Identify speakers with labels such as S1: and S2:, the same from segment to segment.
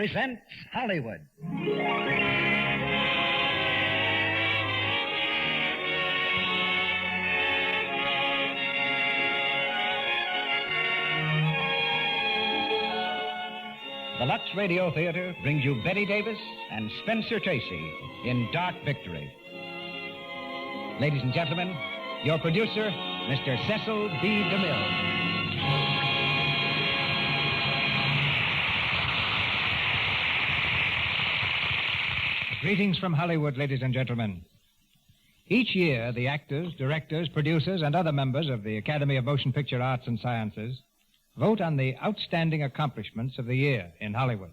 S1: presents Hollywood. The Lux Radio Theater brings you Bette Davis and Spencer Tracy in Dark Victory. Ladies and gentlemen, your producer, Mr. Cecil B. DeMille. Greetings from Hollywood, ladies and gentlemen. Each year, the actors, directors, producers, and other members of the Academy of Motion Picture Arts and Sciences vote on the outstanding accomplishments of the year in Hollywood.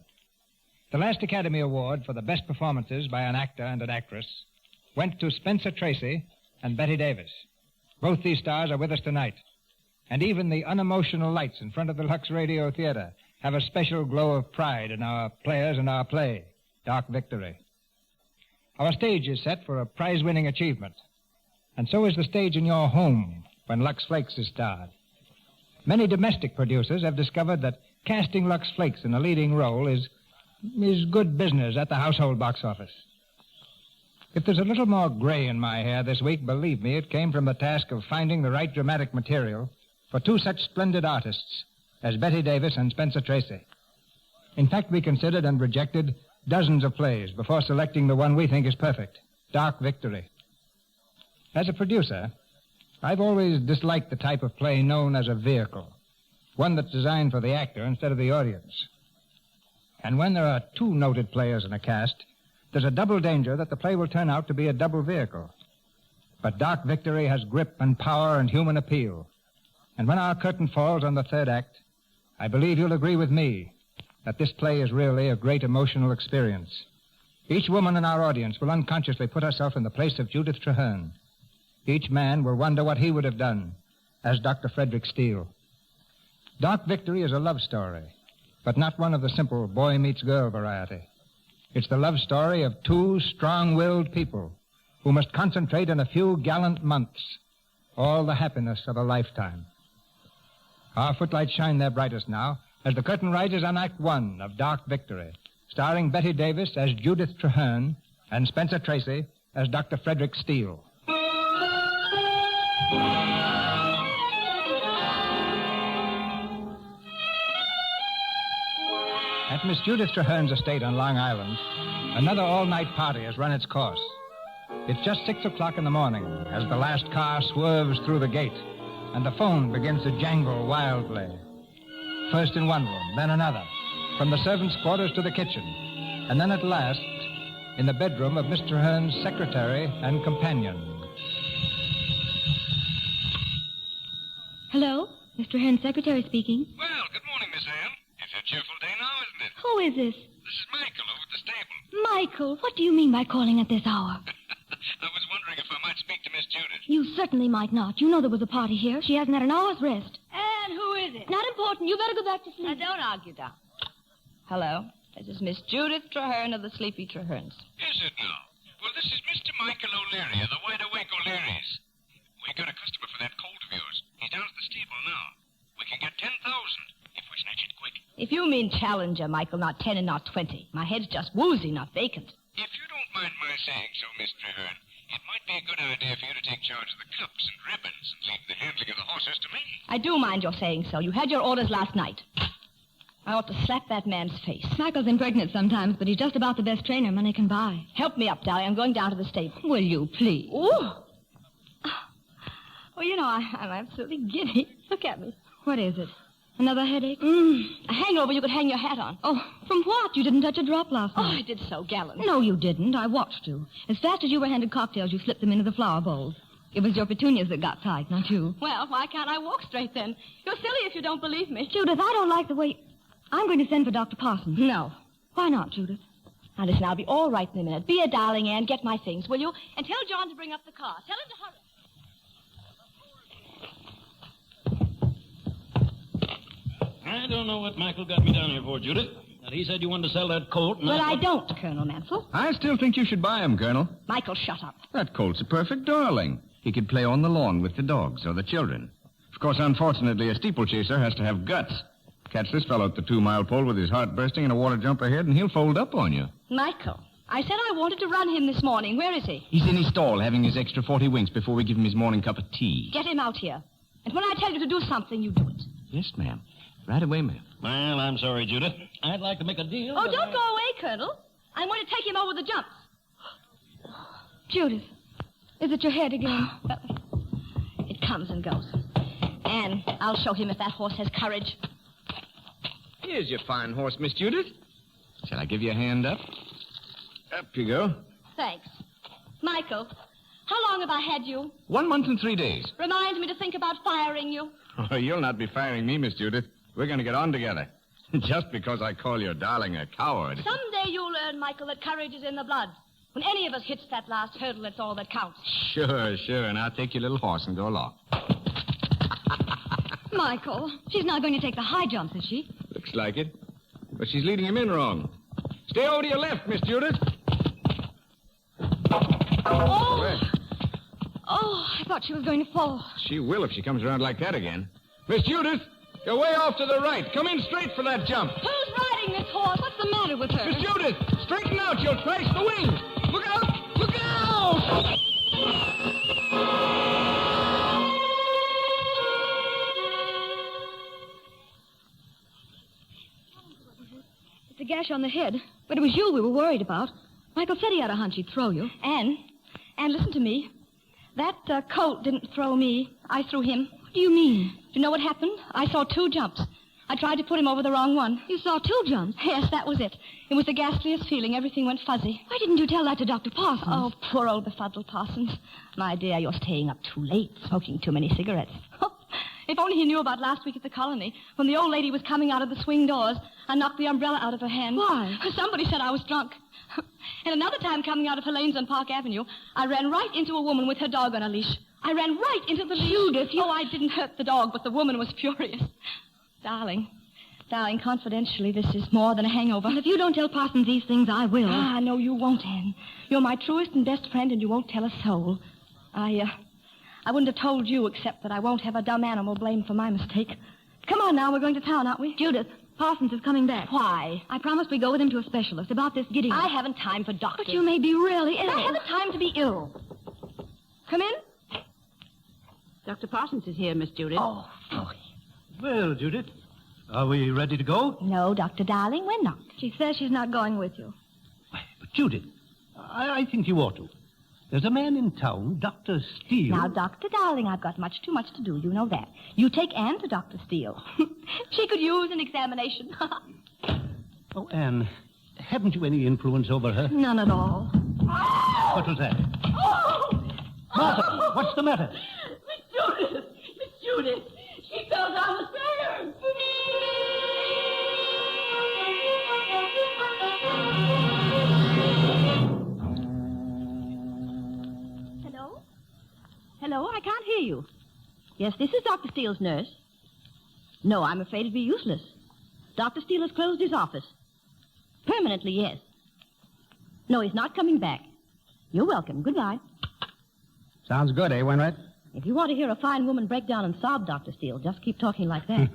S1: The last Academy Award for the best performances by an actor and an actress went to Spencer Tracy and Bette Davis. Both these stars are with us tonight, and even the unemotional lights in front of the Lux Radio Theater have a special glow of pride in our players and our play, Dark Victory. Our stage is set for a prize-winning achievement, and so is the stage in your home when Lux Flakes is starred. Many domestic producers have discovered that casting Lux Flakes in a leading role is good business at the household box office. If there's a little more gray in my hair this week, believe me, it came from the task of finding the right dramatic material for two such splendid artists as Bette Davis and Spencer Tracy. In fact, we considered and rejected dozens of plays before selecting the one we think is perfect, Dark Victory. As a producer, I've always disliked the type of play known as a vehicle, one that's designed for the actor instead of the audience. And when there are two noted players in a cast, there's a double danger that the play will turn out to be a double vehicle. But Dark Victory has grip and power and human appeal. And when our curtain falls on the third act, I believe you'll agree with me that this play is really a great emotional experience. Each woman in our audience will unconsciously put herself in the place of Judith Traherne. Each man will wonder what he would have done as Dr. Frederick Steele. Dark Victory is a love story, but not one of the simple boy-meets-girl variety. It's the love story of two strong-willed people who must concentrate in a few gallant months all the happiness of a lifetime. Our footlights shine their brightest now as the curtain rises on Act One of Dark Victory, starring Bette Davis as Judith Traherne and Spencer Tracy as Dr. Frederick Steele. At Miss Judith Traherne's estate on Long Island, another all-night party has run its course. It's just 6 o'clock in the morning as the last car swerves through the gate and the phone begins to jangle wildly. First in one room, then another, from the servants' quarters to the kitchen, and then at last in the bedroom of Miss Traherne's secretary and companion.
S2: Hello? Mr. Traherne's secretary speaking.
S3: Well, good morning, Miss Anne. It's a cheerful day now, isn't it?
S2: Who is this?
S3: This is Michael over at the stable.
S2: Michael, what do you mean by calling at this hour?
S3: I was wondering if I might speak to Miss Judith.
S2: You certainly might not. You know there was a party here. She hasn't had an hour's rest.
S4: And who is it?
S2: Not important. You better go back to sleep.
S4: Now, don't argue, Doc. Hello. This is Miss Judith Traherne of the Sleepy Trahernes.
S3: Is it now? Well, this is Mr. Michael O'Leary of the Wide Awake O'Learys. We got a customer for that colt of yours. He's down at the stable now. We can get 10,000 if we snatch it quick.
S4: If you mean challenger, Michael, not 10 and not 20. My head's just woozy, not vacant.
S3: If you don't mind my saying so, Miss Traherne, it might be a good idea for you to take charge of the cups and ribbons and leave the handling of the horses to me.
S4: I do mind your saying so. You had your orders last night. I ought to slap that man's face.
S2: Michael's impertinent sometimes, but he's just about the best trainer money can buy.
S4: Help me up, Dolly. I'm going down to the stable.
S2: Will you, please?
S4: Ooh. Well, you know, I'm absolutely giddy. Look at me.
S2: What is it? Another headache?
S4: A hangover you could hang your hat on.
S2: Oh, from what? You didn't touch a drop last
S4: Oh,
S2: night.
S4: I did so gallant.
S2: No, you didn't. I watched you. As fast as you were handed cocktails, you slipped them into the flower bowls. It was your petunias that got tight, not you.
S4: Well, why can't I walk straight then? You're silly if you don't believe me.
S2: Judith, I don't like the way... I'm going to send for Dr. Parsons.
S4: No.
S2: Why not, Judith?
S4: Now, listen, I'll be all right in a minute. Be a darling, Anne. Get my things, will you? And tell John to bring up the car. Tell him to hurry.
S5: I don't know what Michael got me down here for, Judith. But he said you wanted to sell that colt. And
S4: But I don't, Colonel Mansell.
S6: I still think you should buy him, Colonel.
S4: Michael, shut up.
S6: That colt's a perfect darling. He could play on the lawn with the dogs or the children. Of course, unfortunately, a steeplechaser has to have guts. Catch this fellow at the 2-mile pole with his heart bursting and a water jump ahead, and he'll fold up on you.
S4: Michael, I said I wanted to run him this morning. Where is he?
S6: He's in his stall having his extra 40 winks before we give him his morning cup of tea.
S4: Get him out here. And when I tell you to do something, you do it.
S6: Yes, ma'am. Right away, ma'am.
S5: Well, I'm sorry, Judith. I'd like to make a deal.
S4: Oh, don't go away, Colonel. I'm going to take him over the jumps.
S2: Judith, is it your head again?
S4: It comes and goes. Anne, I'll show him if that horse has courage.
S6: Here's your fine horse, Miss Judith. Shall I give you a hand up? Up you go.
S4: Thanks. Michael, how long have I had you?
S6: 1 month and 3 days.
S4: Reminds me to think about firing you.
S6: Oh, you'll not be firing me, Miss Judith. We're going to get on together. Just because I call your darling a coward.
S4: Someday you'll learn, Michael, that courage is in the blood. When any of us hits that last hurdle, it's all that counts.
S6: Sure. And I'll take your little horse and go along.
S2: Michael, she's not going to take the high jumps, is she?
S6: Looks like it. But she's leading him in wrong. Stay over to your left, Miss Judith.
S2: Oh, I thought she was going to fall.
S6: She will if she comes around like that again. Miss Judith, you're way off to the right. Come in straight for that jump.
S4: Who's riding this horse?
S2: What's the matter with her?
S6: Miss Judith, straighten out. You'll crash the wing. Look out! Look out!
S2: It's a gash on the head, but it was you we were worried about. Michael said he had a hunch he'd throw you.
S4: Anne, listen to me. That colt didn't throw me. I threw him.
S2: What do you mean?
S4: Do you know what happened? I saw 2 jumps. I tried to put him over the wrong one.
S2: You saw 2 jumps.
S4: Yes, that was it. It was the ghastliest feeling. Everything went fuzzy.
S2: Why didn't you tell that to Dr. Parsons?
S4: Oh, poor old befuddled Parsons. My dear, you're staying up too late, smoking too many cigarettes. If only he knew about last week at the colony, when the old lady was coming out of the swing doors. I knocked the umbrella out of her hand.
S2: Why?
S4: Somebody said I was drunk. And another time coming out of her lanes on Park Avenue, I ran right into a woman with her dog on a leash. I ran right into the leash.
S2: Judith,
S4: Oh, I didn't hurt the dog, but the woman was furious. Darling, confidentially, this is more than a hangover.
S2: Well, if you don't tell Parsons these things, I will.
S4: No, you won't, Anne. You're my truest and best friend, and you won't tell a soul. I wouldn't have told you, except that I won't have a dumb animal blamed for my mistake. Come on now, we're going to town, aren't we?
S2: Judith, Parsons is coming back.
S4: Why?
S2: I promised we'd go with him to a specialist about this giddiness.
S4: I haven't time for doctors.
S2: But you may be really ill.
S4: I haven't time to be ill. Come in.
S7: Dr. Parsons is here, Miss Judith.
S4: Oh.
S8: Well, Judith, are we ready to go?
S4: No, Doctor Darling, we're not.
S2: She says she's not going with you.
S8: But, Judith, I think you ought to. There's a man in town, Dr. Steele.
S4: Now, Dr. Darling, I've got much too much to do. You know that. You take Anne to Dr. Steele. She could use an examination.
S8: Oh, Anne, haven't you any influence over her?
S2: None at all.
S8: What was that? Martha, what's the matter?
S7: Miss Judith, she fell down the stairs. Hello, I can't hear you. Yes, this is Dr. Steele's nurse. No, I'm afraid it'd be useless. Dr. Steele has closed his office. Permanently, yes. No, he's not coming back. You're welcome. Goodbye.
S1: Sounds good, eh, Wainwright?
S7: If you want to hear a fine woman break down and sob, Dr. Steele, just keep talking like that.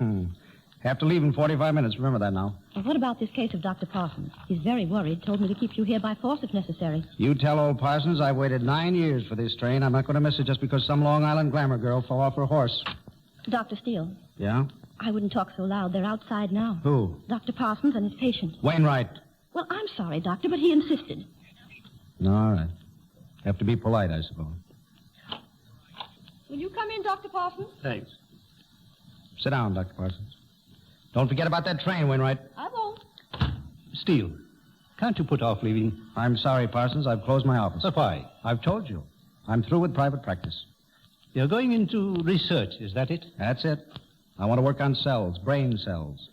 S1: Have to leave in 45 minutes. Remember that now.
S7: Well, what about this case of Dr. Parsons? He's very worried, told me to keep you here by force if necessary.
S1: You tell old Parsons I've waited 9 years for this train. I'm not going to miss it just because some Long Island glamour girl fell off her horse.
S7: Dr. Steele,
S1: Yeah?
S7: I wouldn't talk so loud. They're outside now.
S1: Who?
S7: Dr. Parsons and his patient.
S1: Wainwright.
S7: Well, I'm sorry, Doctor, but he insisted.
S1: All right. Have to be polite, I suppose.
S4: Will you come in, Dr. Parsons?
S8: Thanks.
S1: Sit down, Dr. Parsons. Don't forget about that train, Wainwright.
S4: I won't.
S8: Steele, can't you put off leaving?
S1: I'm sorry, Parsons. I've closed my office.
S8: But why?
S1: I've told you. I'm through with private practice.
S8: You're going into research, is that it?
S1: That's it. I want to work on cells, brain cells.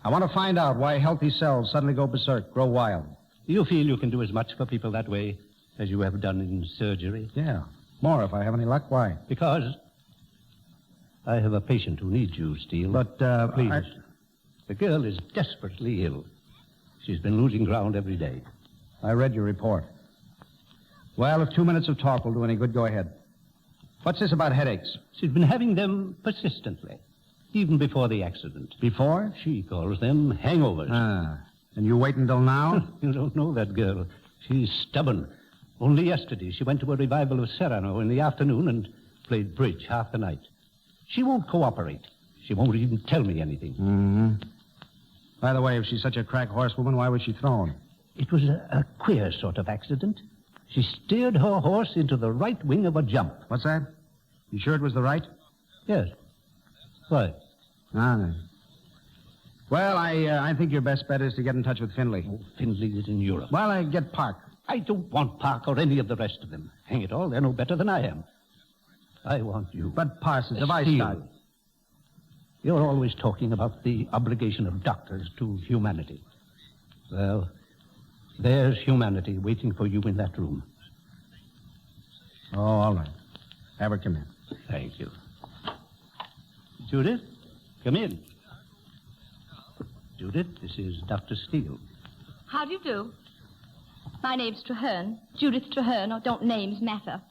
S1: I want to find out why healthy cells suddenly go berserk, grow wild.
S8: Do you feel you can do as much for people that way as you have done in surgery?
S1: Yeah. More if I have any luck. Why?
S8: Because I have a patient who needs you, Steele.
S1: But,
S8: Please.
S1: I-
S8: The girl is desperately ill. She's been losing ground every day.
S1: I read your report. Well, if 2 minutes of talk will do any good, go ahead. What's this about headaches?
S8: She's been having them persistently. Even before the accident.
S1: Before?
S8: She calls them hangovers.
S1: Ah. And you wait until now?
S8: You don't know that girl. She's stubborn. Only yesterday she went to a revival of Serrano in the afternoon and played bridge half the night. She won't cooperate. She won't even tell me anything.
S1: Mm-hmm. By the way, if she's such a crack horsewoman, why was she thrown?
S8: It was a queer sort of accident. She steered her horse into the right wing of a jump.
S1: What's that? You sure it was the right?
S8: Yes. Why?
S1: No. Well, I think your best bet is to get in touch with Findlay.
S8: Oh, Findlay is in Europe.
S1: Well, I get Park.
S8: I don't want Park or any of the rest of them. Hang it all, they're no better than I am. I want you.
S1: But, Parsons, if I
S8: Steele,
S1: start...
S8: You're always talking about the obligation of doctors to humanity. Well, there's humanity waiting for you in that room.
S1: Oh, all right. Have her come in.
S8: Thank you. Judith, come in. Judith, this is Dr. Steele.
S4: How do you do? My name's Traherne. Judith Traherne, or don't names matter?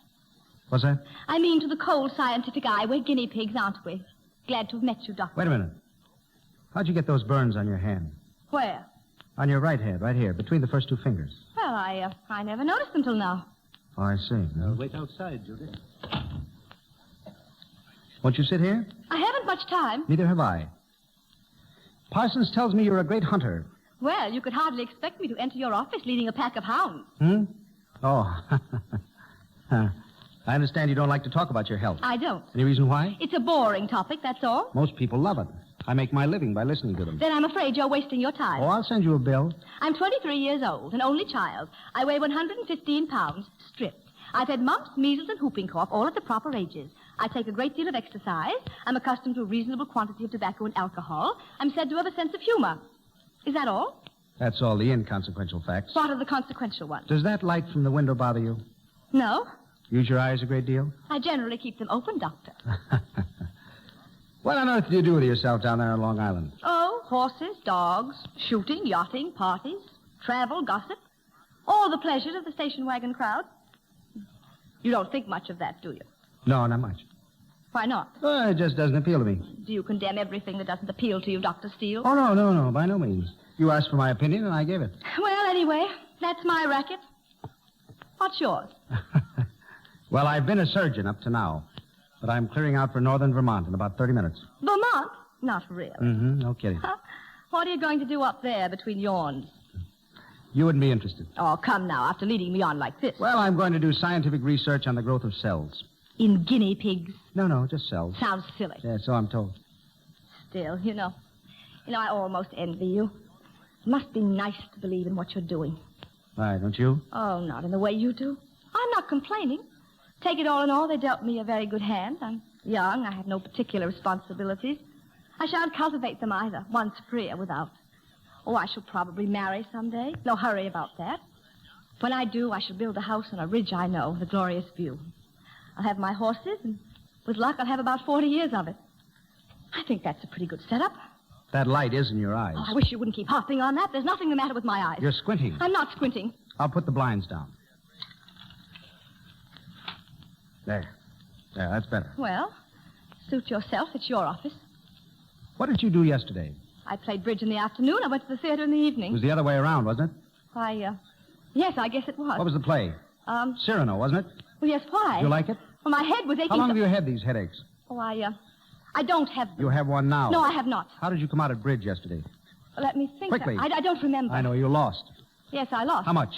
S1: What's that?
S4: I mean, to the cold scientific eye, we're guinea pigs, aren't we? Glad to have met you, Doctor.
S1: Wait a minute. How'd you get those burns on your hand?
S4: Where?
S1: On your right hand, right here, between the first two fingers.
S4: Well, I never noticed them till now.
S1: Oh, I see.
S8: Wait outside, Judith.
S1: Won't you sit here?
S4: I haven't much time.
S1: Neither have I. Parsons tells me you're a great hunter.
S4: Well, you could hardly expect me to enter your office leading a pack of hounds.
S1: Hmm? Oh. I understand you don't like to talk about your health.
S4: I don't.
S1: Any reason why?
S4: It's a boring topic, that's all.
S1: Most people love it. I make my living by listening to them.
S4: Then I'm afraid you're wasting your time.
S1: Oh, I'll send you a bill.
S4: I'm 23 years old, an only child. I weigh 115 pounds, stripped. I've had mumps, measles, and whooping cough, all at the proper ages. I take a great deal of exercise. I'm accustomed to a reasonable quantity of tobacco and alcohol. I'm said to have a sense of humor. Is that all?
S1: That's all the inconsequential facts.
S4: What are the consequential ones?
S1: Does that light from the window bother you?
S4: No.
S1: Use your eyes a great deal?
S4: I generally keep them open, Doctor.
S1: What on earth do you do with yourself down there on Long Island?
S4: Oh, horses, dogs, shooting, yachting, parties, travel, gossip. All the pleasures of the station wagon crowd. You don't think much of that, do you?
S1: No, not much.
S4: Why not?
S1: Well, it just doesn't appeal to me.
S4: Do you condemn everything that doesn't appeal to you, Dr. Steele?
S1: Oh, no, by no means. You asked for my opinion, and I gave it.
S4: Well, anyway, that's my racket. What's yours?
S1: Well, I've been a surgeon up to now, but I'm clearing out for northern Vermont in about 30 minutes.
S4: Vermont? Not really.
S1: Mm-hmm, no kidding.
S4: What are you going to do up there between yawns?
S1: You wouldn't be interested.
S4: Oh, come now, after leading me on like this.
S1: Well, I'm going to do scientific research on the growth of cells.
S4: In guinea pigs?
S1: No, just cells.
S4: Sounds silly.
S1: Yeah, so I'm told.
S4: Still, you know, I almost envy you. It must be nice to believe in what you're doing.
S1: Why, don't you?
S4: Oh, not in the way you do. I'm not complaining. Take it all in all, they dealt me a very good hand. I'm young. I have no particular responsibilities. I shan't cultivate them either, once free or without. Oh, I shall probably marry someday. No hurry about that. When I do, I shall build a house on a ridge I know, with a glorious view. I'll have my horses, and with luck, I'll have about 40 years of it. I think that's a pretty good setup.
S1: That light is in your eyes.
S4: Oh, I wish you wouldn't keep harping on that. There's nothing the matter with my eyes.
S1: You're squinting.
S4: I'm not squinting.
S1: I'll put the blinds down. There, that's better.
S4: Well, suit yourself. It's your office.
S1: What did you do yesterday?
S4: I played bridge in the afternoon. I went to the theater in the
S1: It
S4: evening.
S1: was the other way around, wasn't it?
S4: Yes, I guess it was.
S1: What was the play? Cyrano, wasn't it?
S4: Well, yes, why?
S1: Did you like it?
S4: Well, my head was aching.
S1: How long
S4: so-
S1: have you had these headaches?
S4: Oh, I don't have them.
S1: You have one now.
S4: No, I have not.
S1: How did you come out at bridge yesterday?
S4: Let me think.
S1: Quickly.
S4: I don't remember.
S1: I know you lost.
S4: Yes, I lost.
S1: How much?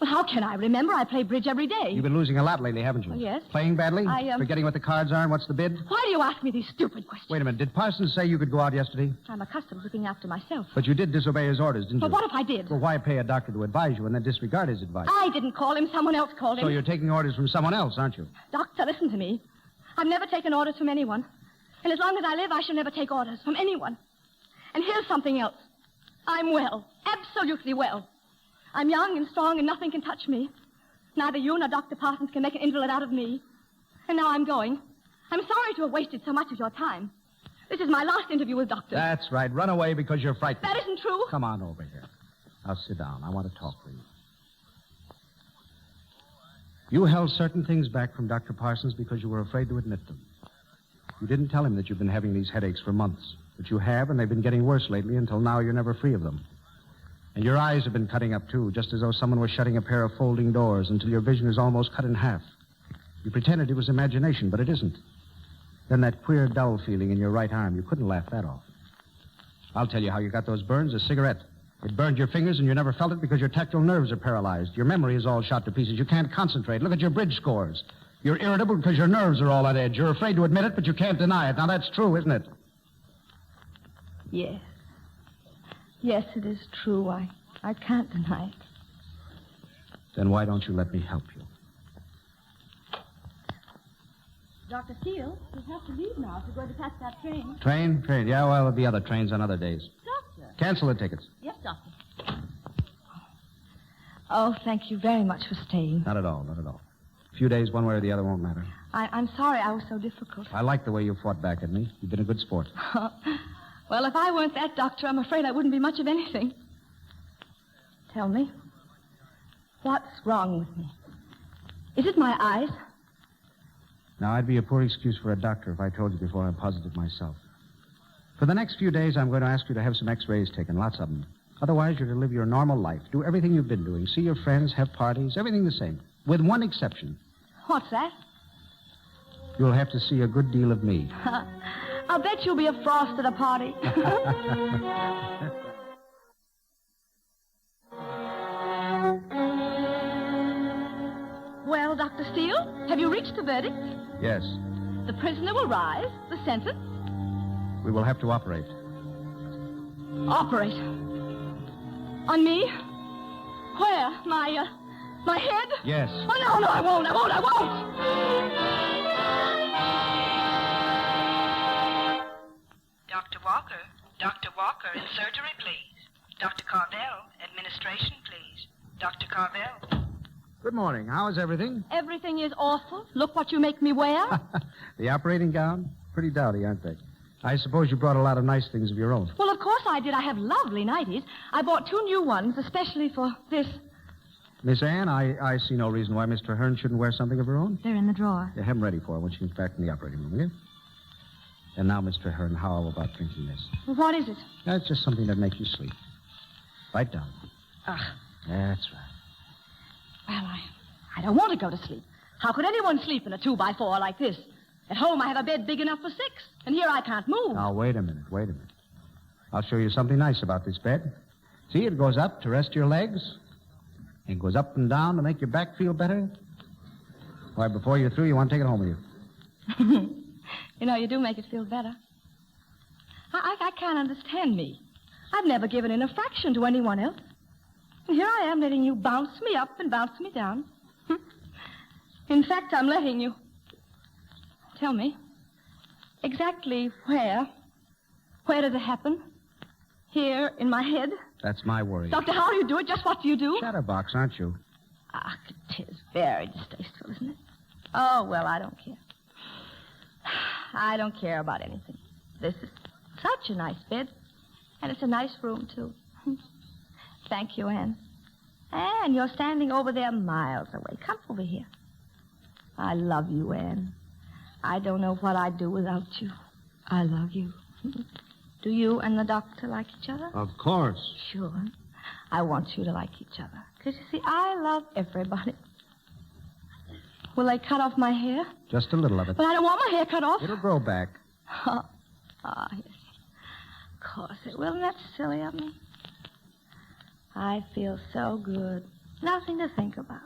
S4: Well, how can I remember? I play bridge every day.
S1: You've been losing a lot lately, haven't you?
S4: Oh, yes.
S1: Playing badly?
S4: I,
S1: Forgetting what the cards are and what's the bid?
S4: Why do you ask me these stupid questions?
S1: Wait a minute. Did Parsons say you could go out yesterday?
S4: I'm accustomed to looking after myself.
S1: But you did disobey his orders, didn't
S4: But
S1: you?
S4: what if I did?
S1: Well, why pay a doctor to advise you and then disregard his advice?
S4: I didn't call him. Someone else called him.
S1: So you're taking orders from someone else, aren't you?
S4: Doctor, listen to me. I've never taken orders from anyone. And as long as I live, I shall never take orders from anyone. And here's something else. I'm well. Absolutely well. I'm young and strong and nothing can touch me. Neither you nor Dr. Parsons can make an invalid out of me. And now I'm going. I'm sorry to have wasted so much of your time. This is my last interview with Doctor.
S1: That's right. Run away because you're frightened.
S4: That isn't true.
S1: Come on over here. Now sit down. I want to talk with you. You held certain things back from Dr. Parsons because you were afraid to admit them.
S9: You didn't tell him that you've been having these headaches for months. But you have, and they've been getting worse lately until now you're never free of them. And your eyes have been cutting up, too, just as though someone was shutting a pair of folding doors until your vision is almost cut in half. You pretended it was imagination, but it isn't. Then that queer, dull feeling in your right arm, you couldn't laugh that off. I'll tell you how you got those burns. A cigarette. It burned your fingers, and you never felt it because your tactile nerves are paralyzed. Your memory is all shot to pieces. You can't concentrate. Look at your bridge scores. You're irritable because your nerves are all on edge. You're afraid to admit it, but you can't deny it. Now, that's true, isn't it?
S4: Yes. Yes, it is true. I can't deny it.
S9: Then why don't you let me help you?
S7: Dr. Steele, you have to leave now if you're going to catch that train.
S9: Train? Yeah, well, there'll be other trains on other days.
S7: Doctor.
S9: Cancel the tickets.
S7: Yes, Doctor.
S4: Oh, thank you very much for staying.
S9: Not at all. A few days, one way or the other, won't matter.
S4: I'm sorry I was so difficult.
S9: I like the way you fought back at me. You've been a good sport.
S4: Well, if I weren't that doctor, I'm afraid I wouldn't be much of anything. Tell me, what's wrong with me? Is it my eyes?
S9: Now, I'd be a poor excuse for a doctor if I told you before I'm positive myself. For the next few days, I'm going to ask you to have some x-rays taken, lots of them. Otherwise, you're to live your normal life, do everything you've been doing, see your friends, have parties, everything the same, with one exception.
S4: What's that?
S9: You'll have to see a good deal of me.
S4: I'll bet you'll be a frost at a party. Well, Dr. Steele, have you reached a verdict?
S9: Yes.
S4: The prisoner will rise. The sentence?
S9: We will have to operate.
S4: Operate. On me? Where? My head?
S9: Yes.
S4: Oh, no, I won't.
S10: Dr. Walker, in surgery, please. Dr. Carvel, administration, please. Dr. Carvel.
S9: Good morning. How is everything?
S4: Everything is awful. Look what you make me wear.
S9: The operating gown? Pretty dowdy, aren't they? I suppose you brought a lot of nice things of your own.
S4: Well, of course I did. I have lovely nighties. I bought 2 new ones, especially for this.
S9: Miss Ann, I see no reason why Mr. Hearn shouldn't wear something of her own.
S4: They're in the drawer.
S9: Yeah, have them ready for her when she comes back from the operating room, will you? And now, Mr. Hearn, how about drinking this?
S4: Well, what is it?
S9: It's just something that makes you sleep. Right down.
S4: Ugh.
S9: That's right.
S4: Well, I don't want to go to sleep. How could anyone sleep in a 2x4 like this? At home, I have a bed big enough for 6, and here I can't move.
S9: Now, wait a minute. I'll show you something nice about this bed. See, it goes up to rest your legs. It goes up and down to make your back feel better. Why, before you're through, you want to take it home with you.
S4: You know, you do make it feel better. I can't understand me. I've never given in a fraction to anyone else. And here I am letting you bounce me up and bounce me down. In fact, I'm letting you. Tell me, exactly where does it happen? Here in my head?
S9: That's my worry.
S4: Doctor, how do you do it? Just what do you do?
S9: Chatterbox, aren't you?
S4: Ah, it is very distasteful, isn't it? Oh, well, I don't care. I don't care about anything. This is such a nice bed. And it's a nice room, too. Thank you, Anne. Anne, you're standing over there miles away. Come over here. I love you, Anne. I don't know what I'd do without you. I love you. Do you and the doctor like each other?
S9: Of course.
S4: Sure. I want you to like each other. Because, you see, I love everybody. Will they cut off my hair?
S9: Just a little of it.
S4: But I don't want my hair cut off.
S9: It'll grow back.
S4: Oh, yes. Of course it will. Isn't that silly of me? I feel so good. Nothing to think about.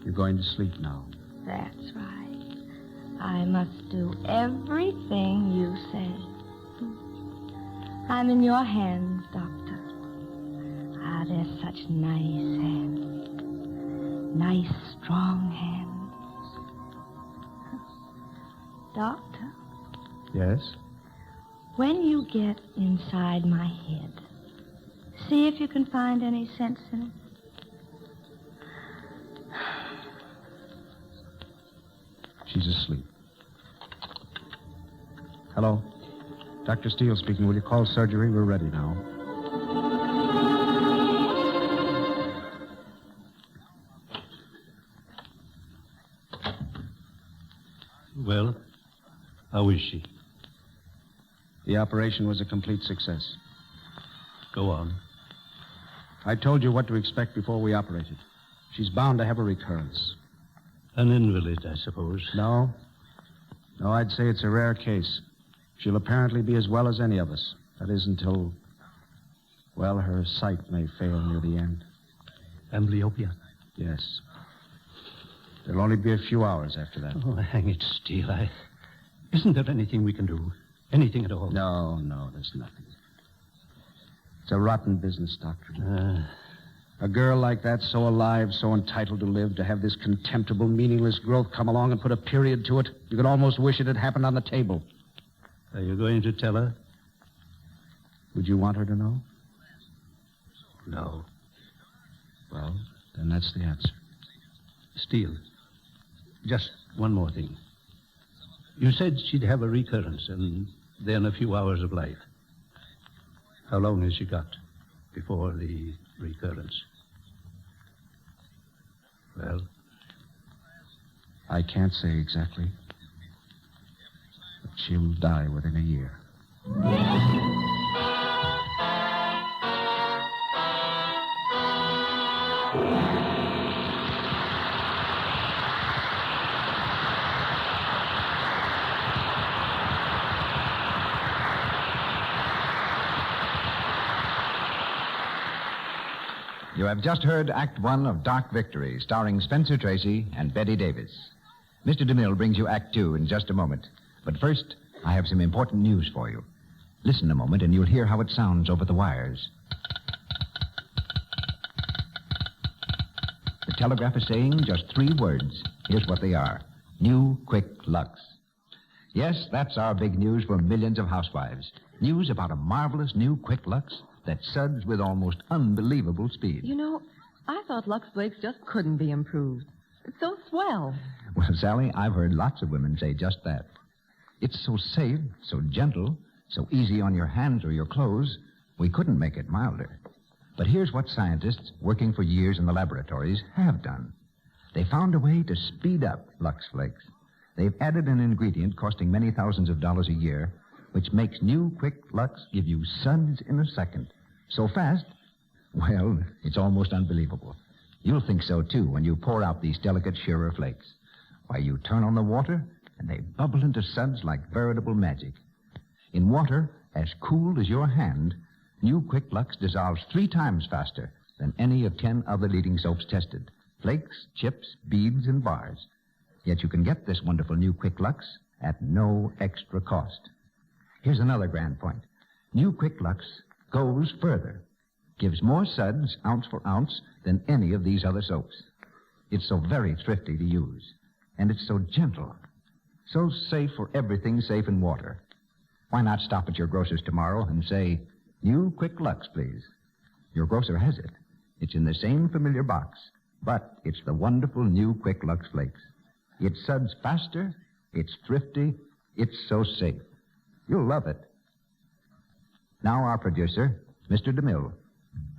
S9: You're going to sleep now.
S4: That's right. I must do everything you say. I'm in your hands, Doctor. Ah, they're such nice hands. Nice, strong hands. Doctor?
S9: Yes?
S4: When you get inside my head, see if you can find any sense in it.
S9: She's asleep. Hello? Dr. Steele speaking. Will you call surgery? We're ready now.
S8: Well, How is she?
S9: The operation was a complete success.
S8: Go on.
S9: I told you what to expect before we operated. She's bound to have a recurrence.
S8: An invalid, I suppose.
S9: No. No, I'd say it's a rare case. She'll apparently be as well as any of us. That is until, well, her sight may fail near the end.
S8: Amblyopia?
S9: Yes. There'll only be a few hours after that.
S8: Oh, hang it, Steele. Isn't there anything we can do? Anything at all?
S9: No, there's nothing. It's a rotten business, Doctor. A girl like that, so alive, so entitled to live, to have this contemptible, meaningless growth come along and put a period to it, you could almost wish it had happened on the table.
S8: Are you going to tell her?
S9: Would you want her to know?
S8: No.
S9: Well, then that's the answer.
S8: Steele, just one more thing. You said she'd have a recurrence and then a few hours of life. How long has she got before the recurrence? Well?
S9: I can't say exactly. But she'll die within a year.
S11: You have just heard Act One of Dark Victory, starring Spencer Tracy and Betty Davis. Mr. DeMille brings you Act Two in just a moment. But first, I have some important news for you. Listen a moment and you'll hear how it sounds over the wires. The telegraph is saying just 3 words. Here's what they are. New Quick Lux. Yes, that's our big news for millions of housewives. News about a marvelous new Quick Lux that suds with almost unbelievable speed.
S12: You know, I thought Lux Flakes just couldn't be improved. It's so swell.
S11: Well, Sally, I've heard lots of women say just that. It's so safe, so gentle, so easy on your hands or your clothes, we couldn't make it milder. But here's what scientists working for years in the laboratories have done. They found a way to speed up Lux Flakes. They've added an ingredient costing many thousands of dollars a year, which makes new Quick Lux give you suds in a second. So fast, well, it's almost unbelievable. You'll think so, too, when you pour out these delicate, shearer flakes. Why, you turn on the water, and they bubble into suds like veritable magic. In water as cool as your hand, new Quick Lux dissolves 3 times faster than any of 10 other leading soaps tested. Flakes, chips, beads, and bars. Yet you can get this wonderful new Quick Lux at no extra cost. Here's another grand point. New Quick Lux goes further. Gives more suds, ounce for ounce, than any of these other soaps. It's so very thrifty to use. And it's so gentle. So safe for everything safe in water. Why not stop at your grocer's tomorrow and say, New Quick Lux, please? Your grocer has it. It's in the same familiar box, but it's the wonderful new Quick Lux Flakes. It suds faster, it's thrifty, it's so safe. You'll love it. Now our producer, Mr. DeMille.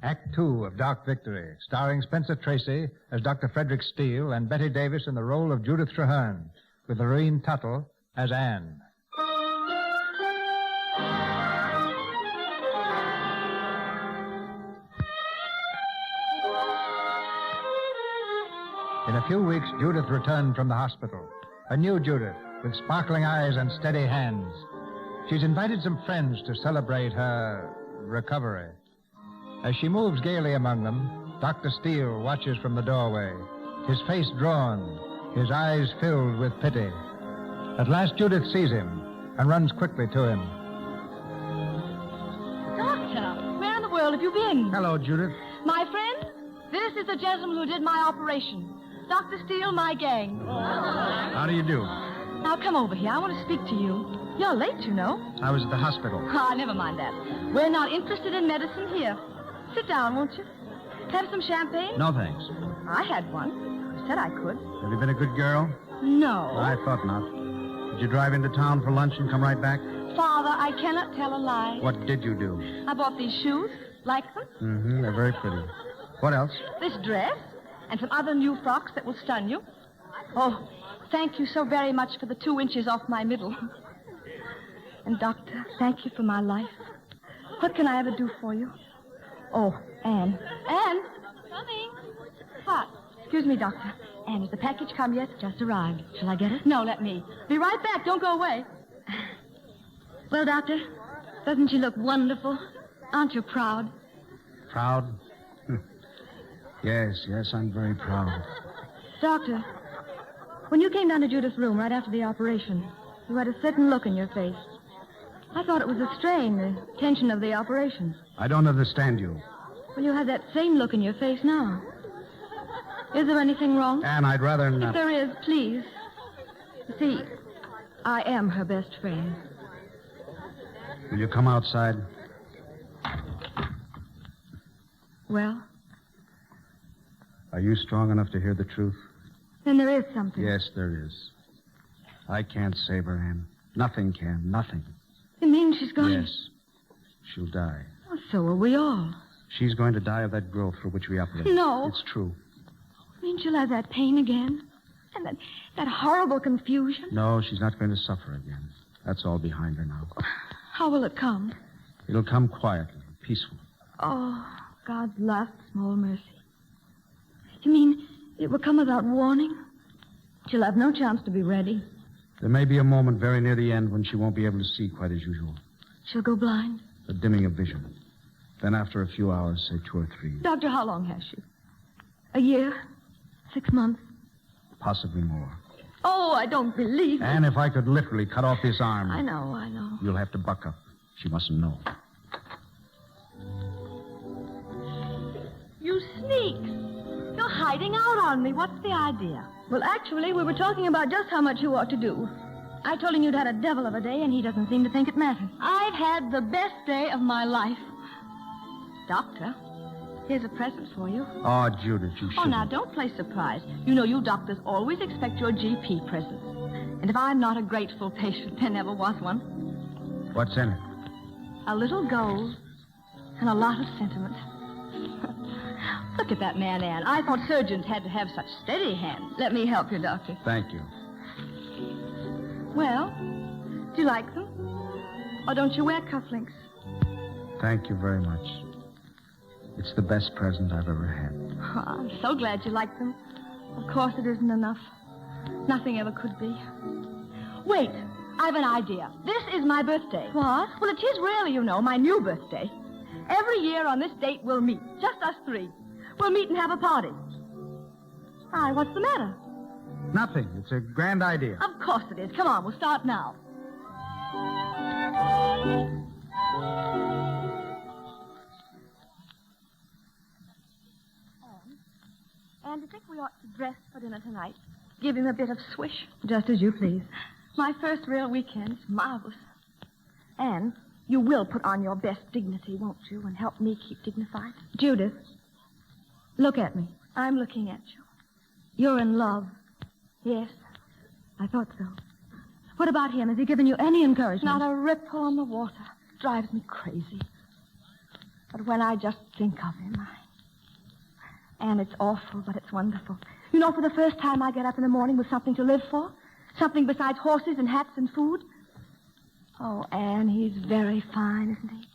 S1: Act Two of Dark Victory, starring Spencer Tracy as Dr. Frederick Steele and Betty Davis in the role of Judith Traherne, with Lorene Tuttle as Anne. In a few weeks, Judith returned from the hospital. A new Judith, with sparkling eyes and steady hands. She's invited some friends to celebrate her recovery. As she moves gaily among them, Dr. Steele watches from the doorway, his face drawn, his eyes filled with pity. At last, Judith sees him and runs quickly to him.
S4: Doctor, where in the world have you been?
S9: Hello, Judith.
S4: My friend, this is the gentleman who did my operation. Dr. Steele, my gang.
S9: How do you do?
S4: Now, come over here. I want to speak to you. You're late, you know.
S9: I was at the hospital.
S4: Ah, never mind that. We're not interested in medicine here. Sit down, won't you? Have some champagne?
S9: No, thanks.
S4: I had one. You said I could.
S9: Have you been a good girl?
S4: No.
S9: I thought not. Did you drive into town for lunch and come right back?
S4: Father, I cannot tell a lie.
S9: What did you do?
S4: I bought these shoes. Like them?
S9: Mm-hmm. They're very pretty. What else?
S4: This dress. And some other new frocks that will stun you. Oh, thank you so very much for the 2 inches off my middle. And, Doctor, thank you for my life. What can I ever do for you? Oh, Anne. Anne?
S2: Coming.
S4: What? Excuse me, Doctor. Anne, has the package come yet?
S2: Just arrived. Shall I get it?
S4: No, let me. Be right back. Don't go away.
S2: Well, Doctor, doesn't she look wonderful? Aren't you proud?
S9: Proud? Yes, I'm very proud.
S2: Doctor, when you came down to Judith's room right after the operation, you had a certain look in your face. I thought it was the strain, the tension of the operation.
S9: I don't understand you.
S2: Well, you have that same look in your face now. Is there anything wrong?
S9: Anne, I'd rather not.
S2: If there is, please. You see, I am her best friend.
S9: Will you come outside?
S2: Well,
S9: Are you strong enough to hear the truth?
S2: then there is something.
S9: Yes, there is. I can't save her, Anne. Nothing can. Nothing.
S2: You mean she's going...
S9: Yes. She'll die.
S2: Well, so are we all.
S9: She's going to die of that growth for which we operate.
S2: No.
S9: It's true.
S2: You mean she'll have that pain again? And that horrible confusion?
S9: No, she's not going to suffer again. That's all behind her now.
S2: How will it come?
S9: It'll come quietly, peacefully.
S2: Oh, God's last small mercy. You mean it will come without warning? She'll have no chance to be ready.
S9: There may be a moment very near the end when she won't be able to see quite as usual.
S2: She'll go blind.
S9: A dimming of vision. Then after a few hours, say 2 or 3,
S2: Doctor, how long has she? A year? 6 months?
S9: possibly more.
S2: Oh, I don't believe it.
S9: And if I could literally cut off this arm...
S2: I know.
S9: You'll have to buck up. She mustn't know.
S4: You sneaks. You're hiding out on me. What's the idea?
S2: Well, actually, we were talking about just how much you ought to do. I told him you'd had a devil of a day, and he doesn't seem to think it matters.
S4: I've had the best day of my life. Doctor, here's a present for you.
S9: Oh, Judith, you
S4: Oh,
S9: shouldn't.
S4: now, don't play surprise. You know you doctors always expect your GP presents. And if I'm not a grateful patient, there never was one.
S9: What's in it?
S4: A little gold and a lot of sentiment. Look at that man, Anne. I thought surgeons had to have such steady hands.
S2: Let me help you, Doctor.
S9: Thank you.
S4: Well, do you like them? Or don't you wear cufflinks?
S9: Thank you very much. It's the best present I've ever had.
S4: Oh, I'm so glad you like them. Of course it isn't enough. Nothing ever could be. Wait, I've an idea. This is my birthday.
S2: What?
S4: Well, it is really, you know, my new birthday. Every year on this date we'll meet, just us three. We'll meet and have a party. Why, what's the matter?
S9: Nothing. It's a grand idea.
S4: Of course it is. Come on, we'll start now. Anne, do you think we ought to dress for dinner tonight? Give him a bit of swish?
S2: Just as you please.
S4: My first real weekend. It's marvelous. Anne, you will put on your best dignity, won't you, and help me keep dignified?
S2: Judith, look at me.
S4: I'm looking at you.
S2: You're in love.
S4: Yes.
S2: I thought so. What about him? Has he given you any encouragement?
S4: Not a ripple on the water. Drives me crazy. But when I just think of him, Anne, it's awful, but it's wonderful. You know, for the first time I get up in the morning with something to live for. Something besides horses and hats and food. Oh, Anne, he's very fine, isn't he?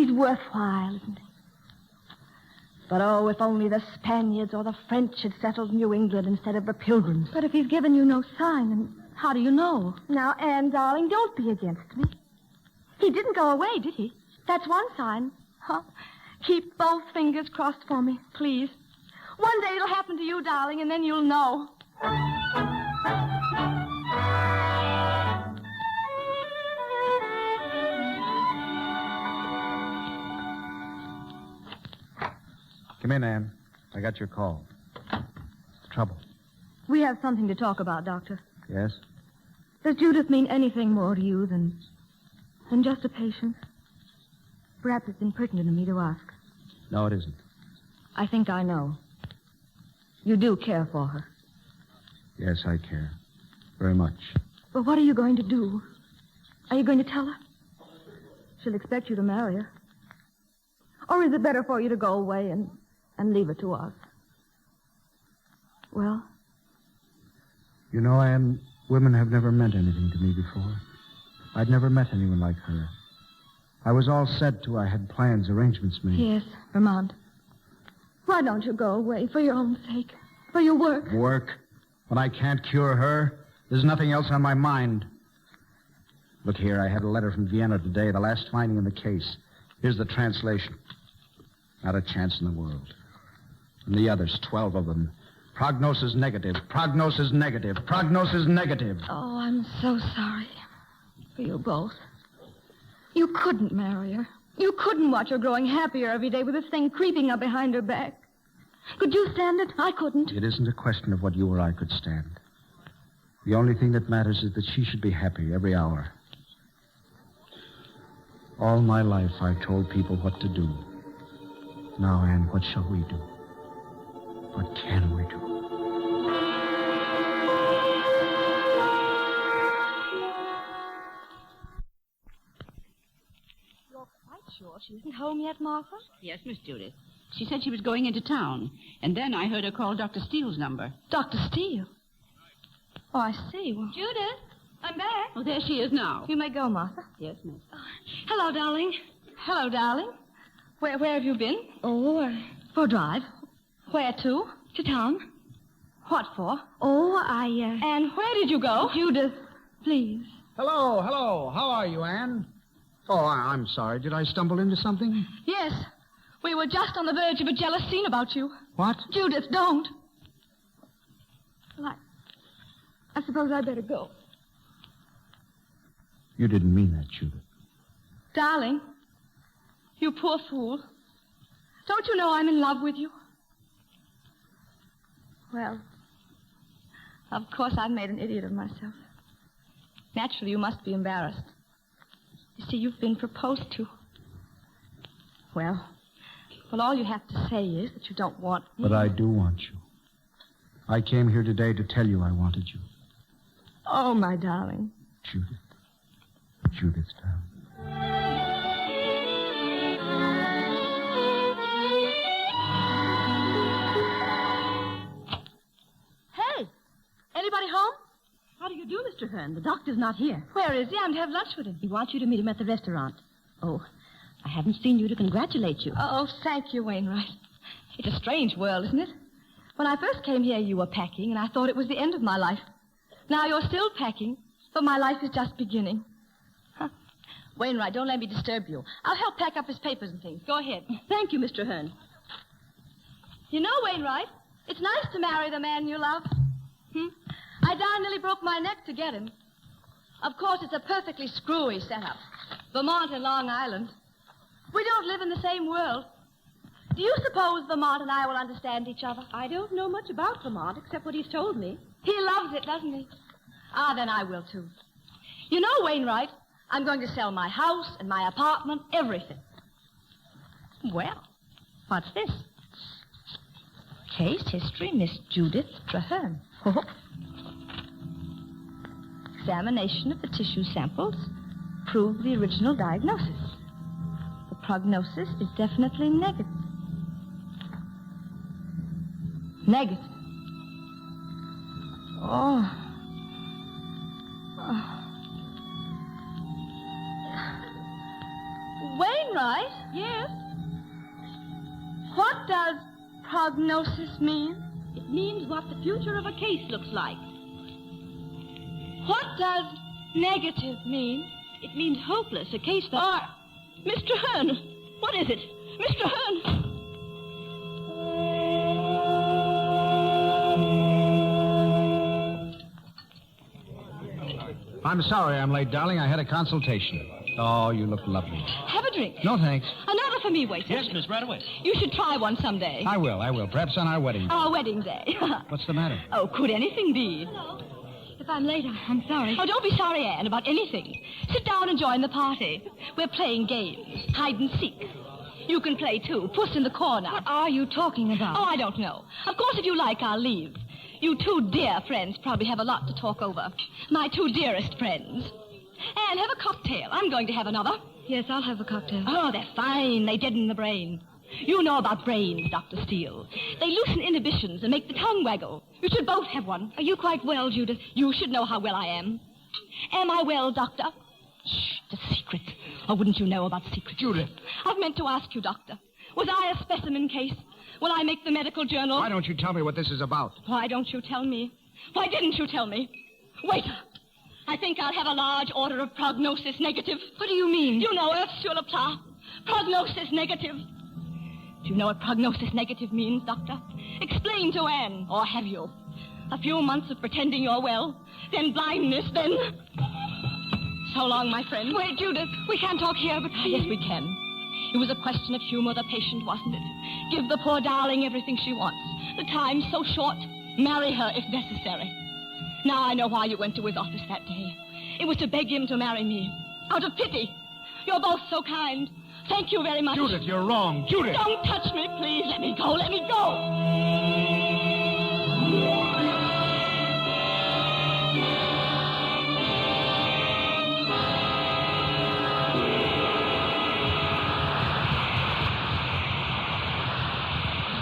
S4: He's worthwhile, isn't he? But, oh, if only the Spaniards or the French had settled New England instead of the Pilgrims.
S2: But if he's given you no sign, then how do you know?
S4: Now, Anne, darling, don't be against me. He didn't go away, did he? That's one sign. Huh? Keep both fingers crossed for me, please. One day it'll happen to you, darling, and then you'll know.
S9: Come in, Anne. I got your call. Trouble.
S2: We have something to talk about, Doctor.
S9: Yes?
S2: Does Judith mean anything more to you than just a patient? Perhaps it's impertinent of me to ask.
S9: No, it isn't.
S2: I think I know. You do care for her.
S9: Yes, I care. Very much.
S2: But what are you going to do? Are you going to tell her? She'll expect you to marry her. Or is it better for you to go away and leave it to us? Well?
S9: You know, Anne, women have never meant anything to me before. I'd never met anyone like her. I was all set to. I had plans, arrangements made.
S2: Yes, Vermont. Why don't you go away for your own sake? For your work?
S9: Work? When I can't cure her? There's nothing else on my mind. Look here, I had a letter from Vienna today, the last finding in the case. Here's the translation. Not a chance in the world. And the others, 12 of them. Prognosis negative, prognosis negative, prognosis negative.
S2: Oh, I'm so sorry for you both. You couldn't marry her. You couldn't watch her growing happier every day with this thing creeping up behind her back. Could you stand it? I couldn't.
S9: It isn't a question of what you or I could stand. The only thing that matters is that she should be happy every hour. All my life I've told people what to do. Now, Anne, what shall we do? What can we do?
S4: You're quite sure she isn't home yet, Martha?
S13: Yes, Miss Judith. She said she was going into town, and then I heard her call Dr. Steele's number.
S4: Dr. Steele? Oh, I see. Well,
S13: Judith,
S4: I'm back.
S13: Oh, there she is now.
S4: You may go, Martha.
S13: Yes, miss.
S4: Hello, darling. Hello, darling. Where have you been? Oh, for a drive. Where to? To town. What for?
S2: Oh,
S4: And where did you go?
S2: Judith, please.
S9: Hello. How are you, Anne? Oh, I'm sorry. Did I stumble into something?
S4: Yes. We were just on the verge of a jealous scene about you.
S9: What?
S4: Judith, don't.
S2: Well, I suppose I'd better go.
S9: You didn't mean that, Judith.
S4: Darling, you poor fool. Don't you know I'm in love with you? Well, of course I've made an idiot of myself. Naturally, you must be embarrassed. You see, you've been proposed to. Well, all you have to say is that you don't want me.
S9: But I do want you. I came here today to tell you I wanted you.
S4: Oh, my darling.
S9: Judith. Judith, darling.
S4: Hey, anybody home?
S7: How do you do, Mr. Hearn? The doctor's not here.
S4: Where is he? I'm to have lunch with him.
S7: He wants you to meet him at the restaurant. Oh, I haven't seen you to congratulate you.
S4: Oh, thank you, Wainwright. It's a strange world, isn't it? When I first came here, you were packing, and I thought it was the end of my life. Now you're still packing, but my life is just beginning. Huh. Wainwright, don't let me disturb you. I'll help pack up his papers and things. Go ahead.
S7: Thank you, Mr. Hearn.
S4: You know, Wainwright, it's nice to marry the man you love. I darn nearly broke my neck to get him. Of course, it's a perfectly screwy setup. Vermont and Long Island. We don't live in the same world. Do you suppose Vermont and I will understand each other?
S7: I don't know much about Vermont except what he's told me.
S4: He loves it, doesn't he? Ah, then I will, too. You know, Wainwright, I'm going to sell my house and my apartment, everything. Well, what's this? Case history, Miss Judith Traherne. Examination of the tissue samples proved the original diagnosis. The prognosis is definitely negative. Negative. Oh. Wainwright?
S7: Yes?
S4: What does prognosis mean?
S7: It means what the future of a case looks like.
S4: What does negative mean?
S7: It means hopeless, a case that... Mr. Hearn! What is it? Mr. Hearn!
S9: I'm sorry I'm late, darling. I had a consultation. Oh, you look lovely.
S4: Have a drink.
S9: No, thanks.
S4: Another for me, waiter.
S5: Yes, miss, right away.
S4: You should try one someday.
S9: I will. Perhaps on our wedding day.
S4: Our wedding day.
S9: What's the matter?
S4: Oh, could anything be? If I'm late, I'm sorry. Oh, don't be sorry, Anne, about anything. Sit down and join the party. We're playing games, hide and seek. You can play, too. Puss in the corner. What are you talking about? Oh, I don't know. Of course, if you like, I'll leave. You two dear friends probably have a lot to talk over. My two dearest friends. Anne, have a cocktail. I'm going to have another. Yes, I'll have a cocktail. Oh, they're fine. They deaden the brain. You know about brains, Dr. Steele. They loosen inhibitions and make the tongue waggle. You should both have one. Are you quite well, Judith? You should know how well I am. Am I well, Doctor? Shh, the secret. Or wouldn't you know about secrets?
S6: Judith.
S4: I've meant to ask you, Doctor. Was I a specimen case? Will I make the medical journal?
S9: Why don't you tell me what this is about?
S4: Why don't you tell me? Why didn't you tell me? Waiter, I think I'll have a large order of prognosis negative.
S2: What do you mean?
S4: You know, Earth sur le plat. Prognosis negative. Do you know what prognosis negative means, Doctor? Explain to Anne, or have you? A few months of pretending you're well, then blindness, then... So long, my friend.
S2: Wait, Judith, we can't talk here, but please.
S4: Yes, we can. It was a question of humor, the patient, wasn't it? Give the poor darling everything she wants. The time's so short. Marry her if necessary. Now I know why you went to his office that day. It was to beg him to marry me. Out of pity. You're both so kind. Thank you very much.
S9: Judith, you're wrong. Judith!
S4: Don't touch me, please. Let me go. Let me go.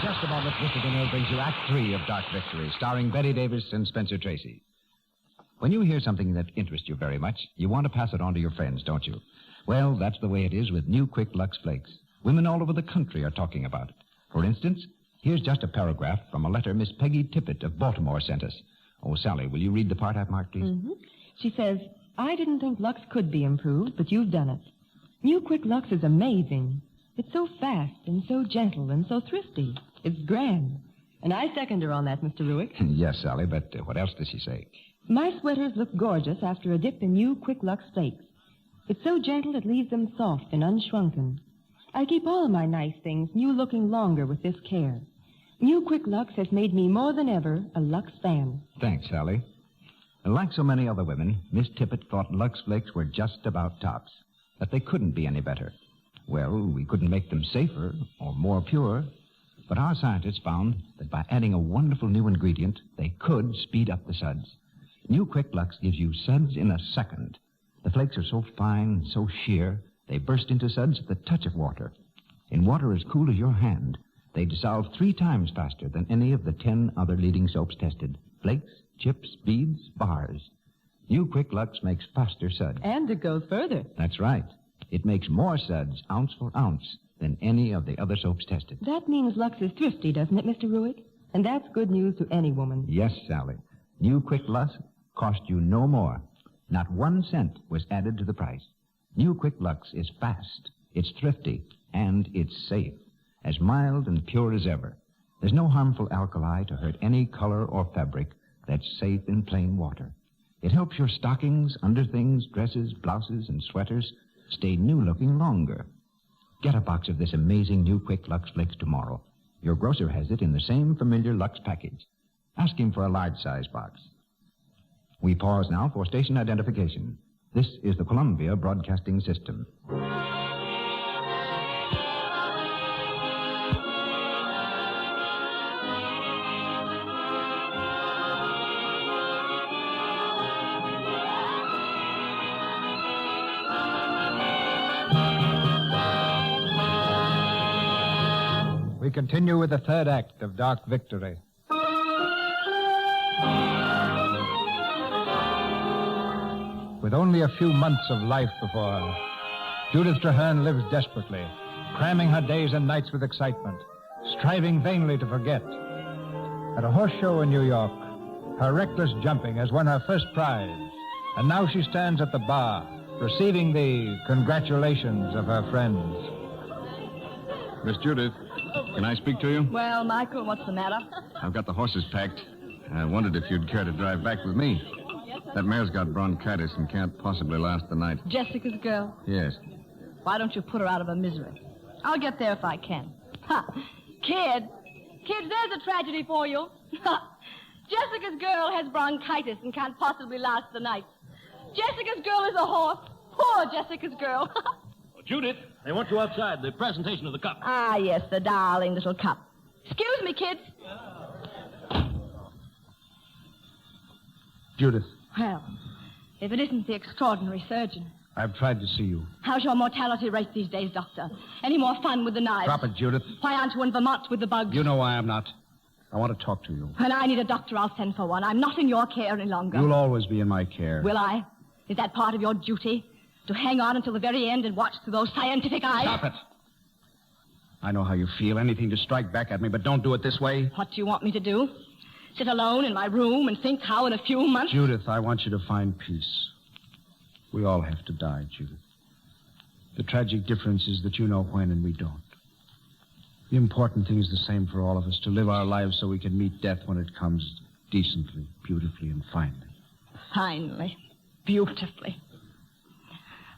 S11: Just a moment, Mr. Dinner brings you Act 3 of Dark Victory, starring Betty Davis and Spencer Tracy. When you hear something that interests you very much, you want to pass it on to your friends, don't you? Well, that's the way it is with new Quick Lux Flakes. Women all over the country are talking about it. For instance, here's just a paragraph from a letter Miss Peggy Tippett of Baltimore sent us. Oh, Sally, will you read the part I've marked, please?
S12: Mm-hmm. She says, I didn't think Lux could be improved, but you've done it. New Quick Lux is amazing. It's so fast and so gentle and so thrifty. It's grand. And I second her on that, Mr. Ruick.
S11: Yes, Sally, but what else does she say?
S12: My sweaters look gorgeous after a dip in new Quick Lux Flakes. It's so gentle it leaves them soft and unshrunken. I keep all of my nice things new-looking longer with this care. New Quick Lux has made me more than ever a Lux fan.
S11: Thanks, Sally. Like so many other women, Miss Tippett thought Lux Flakes were just about tops, that they couldn't be any better. Well, we couldn't make them safer or more pure, but our scientists found that by adding a wonderful new ingredient, they could speed up the suds. New Quick Lux gives you suds in a second. The flakes are so fine, so sheer, they burst into suds at the touch of water. In water as cool as your hand, they dissolve 3 times faster than any of the 10 other leading soaps tested. Flakes, chips, beads, bars. New Quick Lux makes faster suds.
S12: And it goes further.
S11: That's right. It makes more suds, ounce for ounce, than any of the other soaps tested.
S12: That means Lux is thrifty, doesn't it, Mr. Ruick? And that's good news to any woman.
S11: Yes, Sally. New Quick Lux cost you no more. Not 1 cent was added to the price. New Quick Lux is fast, it's thrifty, and it's safe. As mild and pure as ever. There's no harmful alkali to hurt any color or fabric that's safe in plain water. It helps your stockings, underthings, dresses, blouses, and sweaters stay new-looking longer. Get a box of this amazing new Quick Lux Flakes tomorrow. Your grocer has it in the same familiar Lux package. Ask him for a large-size box. We pause now for station identification. This is the Columbia Broadcasting System.
S1: We continue with the third act of Dark Victory. With only a few months of life before her, Judith Traherne lives desperately, cramming her days and nights with excitement, striving vainly to forget. At a horse show in New York, her reckless jumping has won her first prize, and now she stands at the bar, receiving the congratulations of her friends.
S6: Miss Judith, can I speak to you?
S4: Well, Michael, what's the matter?
S6: I've got the horses packed. I wondered if you'd care to drive back with me. That mare's got bronchitis and can't possibly last the night.
S4: Jessica's girl?
S6: Yes.
S4: Why don't you put her out of her misery? I'll get there if I can. Ha! Kids, there's a tragedy for you. Jessica's girl has bronchitis and can't possibly last the night. Jessica's girl is a horse. Poor Jessica's girl.
S5: Judith, they want you outside, the presentation of the cup.
S4: Ah, yes, the darling little cup. Excuse me, kids.
S9: Judith,
S4: Well, if it isn't the extraordinary surgeon.
S9: I've tried to see you.
S4: How's your mortality rate these days, Doctor? Any more fun with the knives?
S9: Drop it, Judith.
S4: Why aren't you in Vermont with the bugs?
S9: You know why I'm not. I want to talk to you.
S4: When I need a doctor, I'll send for one. I'm not in your care any longer.
S9: You'll always be in my care.
S4: Will I? Is that part of your duty? To hang on until the very end and watch through those scientific eyes?
S9: Stop it. I know how you feel. Anything to strike back at me, but don't do it this way.
S4: What do you want me to do? Sit alone in my room and think how in a few months...
S9: Judith, I want you to find peace. We all have to die, Judith. The tragic difference is that you know when and we don't. The important thing is the same for all of us, to live our lives so we can meet death when it comes decently, beautifully, and finally.
S4: Finally. Beautifully.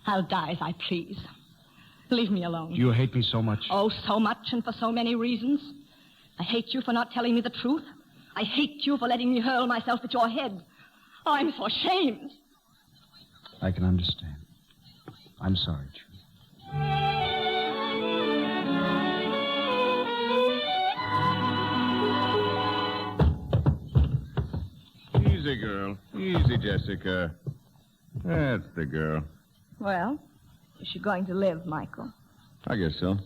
S4: I'll die as I please. Leave me alone.
S9: Do you hate me so much?
S4: Oh, so much and for so many reasons. I hate you for not telling me the truth. I hate you for letting me hurl myself at your head. Oh, I'm so ashamed.
S9: I can understand. I'm sorry, Judith.
S6: Easy, girl. Easy, Jessica. That's the girl.
S4: Well, is she going to live, Michael?
S6: I guess so.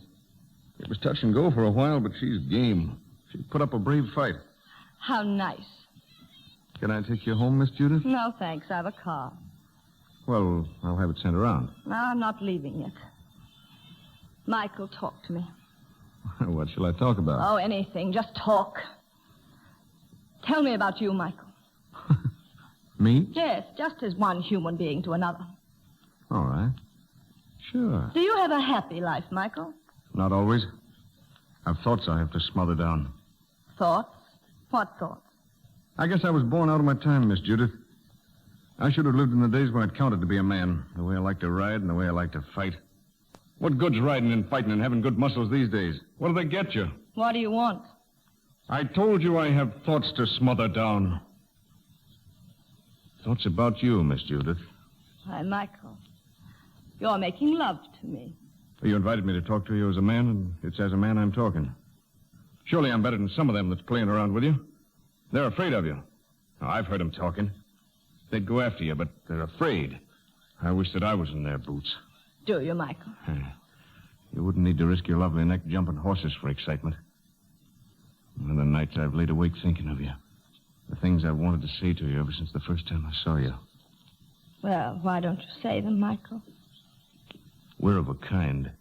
S6: It was touch and go for a while, but she's game. She put up a brave fight.
S4: How nice.
S6: Can I take you home, Miss Judith?
S4: No, thanks. I have a car.
S6: Well, I'll have it sent around.
S4: No, I'm not leaving yet. Michael, talk to me.
S6: What shall I talk about?
S4: Oh, anything. Just talk. Tell me about you, Michael.
S6: Me?
S4: Yes, just as one human being to another.
S6: All right. Sure.
S4: Do you have a happy life, Michael?
S6: Not always. I've thoughts I have to smother down.
S4: Thoughts? What thoughts?
S6: I guess I was born out of my time, Miss Judith. I should have lived in the days when it counted to be a man, the way I like to ride and the way I like to fight. What good's riding and fighting and having good muscles these days? What do they get you?
S4: What do you want?
S6: I told you I have thoughts to smother down. Thoughts about you, Miss Judith.
S4: Hi, Michael. You're making love to me.
S6: You invited me to talk to you as a man, and it's as a man I'm talking. Surely I'm better than some of them that's playing around with you. They're afraid of you. Now, I've heard them talking. They'd go after you, but they're afraid. I wish that I was in their boots.
S4: Do you, Michael?
S6: You wouldn't need to risk your lovely neck jumping horses for excitement. One of the nights I've laid awake thinking of you. The things I've wanted to say to you ever since the first time I saw you.
S4: Well, why don't you say them, Michael?
S6: We're of a kind.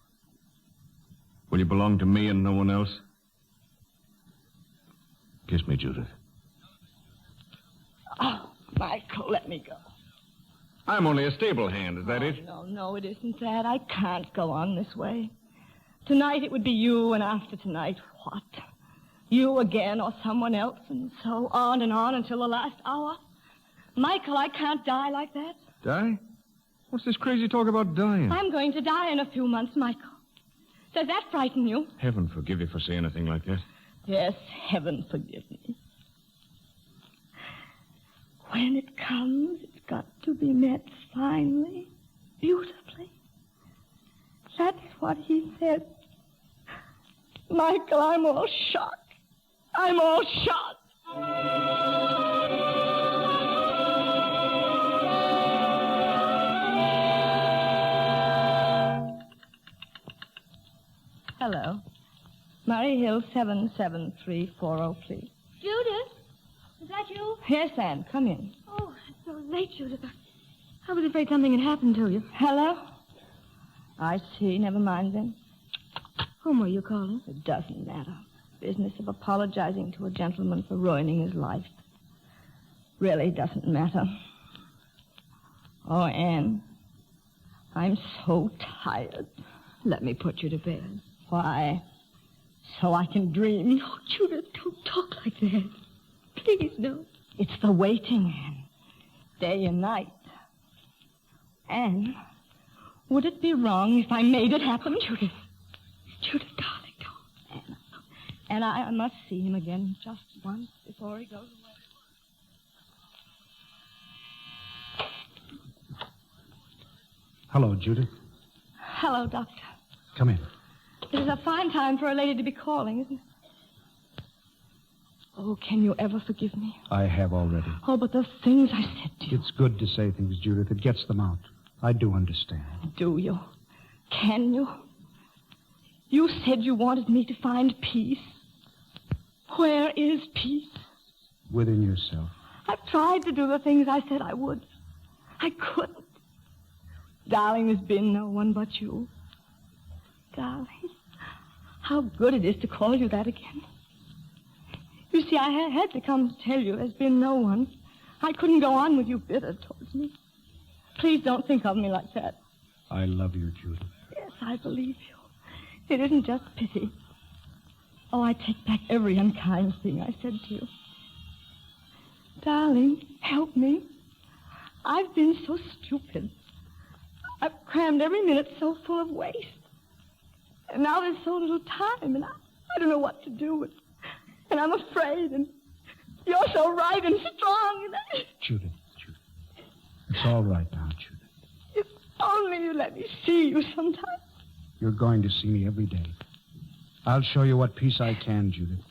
S6: Will you belong to me and no one else? Kiss me, Judith.
S4: Oh, Michael, let me go.
S6: I'm only a stable hand, is that it?
S4: No, it isn't that. I can't go on this way. Tonight it would be you, and after tonight, what? You again or someone else, and so on and on until the last hour. Michael, I can't die like that.
S6: Die? What's this crazy talk about dying?
S4: I'm going to die in a few months, Michael. Does that frighten you?
S6: Heaven forgive you for saying anything like that.
S4: Yes, heaven forgive me. When it comes, it's got to be met finely, beautifully. That's what he said. Michael, I'm all shocked. I'm all shocked. Hello. Murray Hill 77340, please.
S2: Judith? Is that you?
S4: Yes, Anne. Come in.
S2: Oh, it's so late, Judith. I was afraid something had happened to you.
S4: Hello? I see. Never mind then.
S2: Whom were you calling?
S4: It doesn't matter. Business of apologizing to a gentleman for ruining his life. Really doesn't matter. Oh, Anne, I'm so tired.
S2: Let me put you to bed.
S4: Why? So I can dream.
S2: Oh, Judith, don't talk like that. Please, no.
S4: It's the waiting, Anne. Day and night. Anne, would it be wrong if I made it happen?
S2: Judith, darling, don't.
S4: Anne, and I must see him again just once before he goes away.
S9: Hello, Judith.
S4: Hello, Doctor.
S9: Come in.
S4: It is a fine time for a lady to be calling, isn't it? Oh, can you ever forgive me?
S9: I have already.
S4: Oh, but the things I said to you.
S9: It's good to say things, Judith. It gets them out. I do understand.
S4: Do you? Can you? You said you wanted me to find peace. Where is peace?
S9: Within yourself.
S4: I've tried to do the things I said I would. I couldn't. Darling, there's been no one but you. Darling, how good it is to call you that again. You see, I had to come to tell you there's been no one. I couldn't go on with you bitter towards me. Please don't think of me like that.
S9: I love you, Judith.
S4: Yes, I believe you. It isn't just pity. Oh, I take back every unkind thing I said to you. Darling, help me. I've been so stupid. I've crammed every minute so full of waste. And now there's so little time, and I don't know what to do. And I'm afraid, and you're so right and strong. And
S9: Judith. It's all right now, Judith.
S4: If only you let me see you sometime.
S9: You're going to see me every day. I'll show you what peace I can, Judith.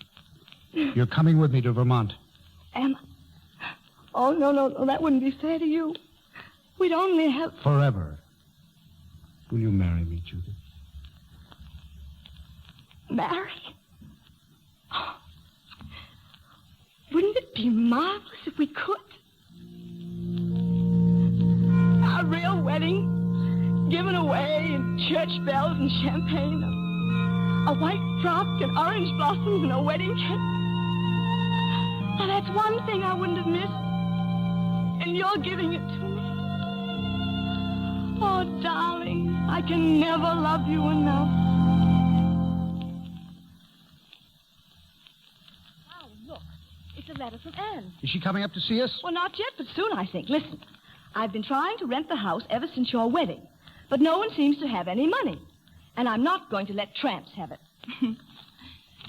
S9: You're coming with me to Vermont.
S4: Am I? Oh, no, that wouldn't be fair to you. We'd only have...
S9: Forever. Will you marry me, Judith?
S4: Marry? Oh. Wouldn't it be marvelous if we could? A real wedding, given away in church bells and champagne. A white frock and orange blossoms and a wedding cake. Now, that's one thing I wouldn't have missed. And you're giving it to me. Oh, darling, I can never love you enough. Oh, look. It's a letter from Anne.
S9: Is she coming up to see us?
S4: Well, not yet, but soon, I think. Listen, I've been trying to rent the house ever since your wedding, but no one seems to have any money. And I'm not going to let tramps have it.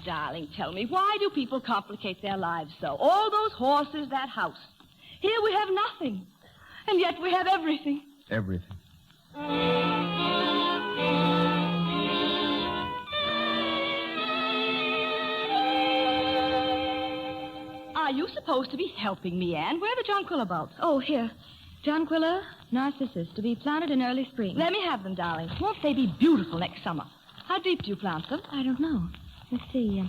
S4: Darling, tell me, why do people complicate their lives so? All those horses, that house. Here we have nothing, and yet we have everything.
S9: Everything.
S4: Are you supposed to be helping me, Anne? Where are the jonquilla bulbs?
S2: Oh, here. Jonquilla, narcissus, to be planted in early spring.
S4: Let me have them, darling. Won't they be beautiful next summer? How deep do you plant them?
S2: I don't know. Let's see.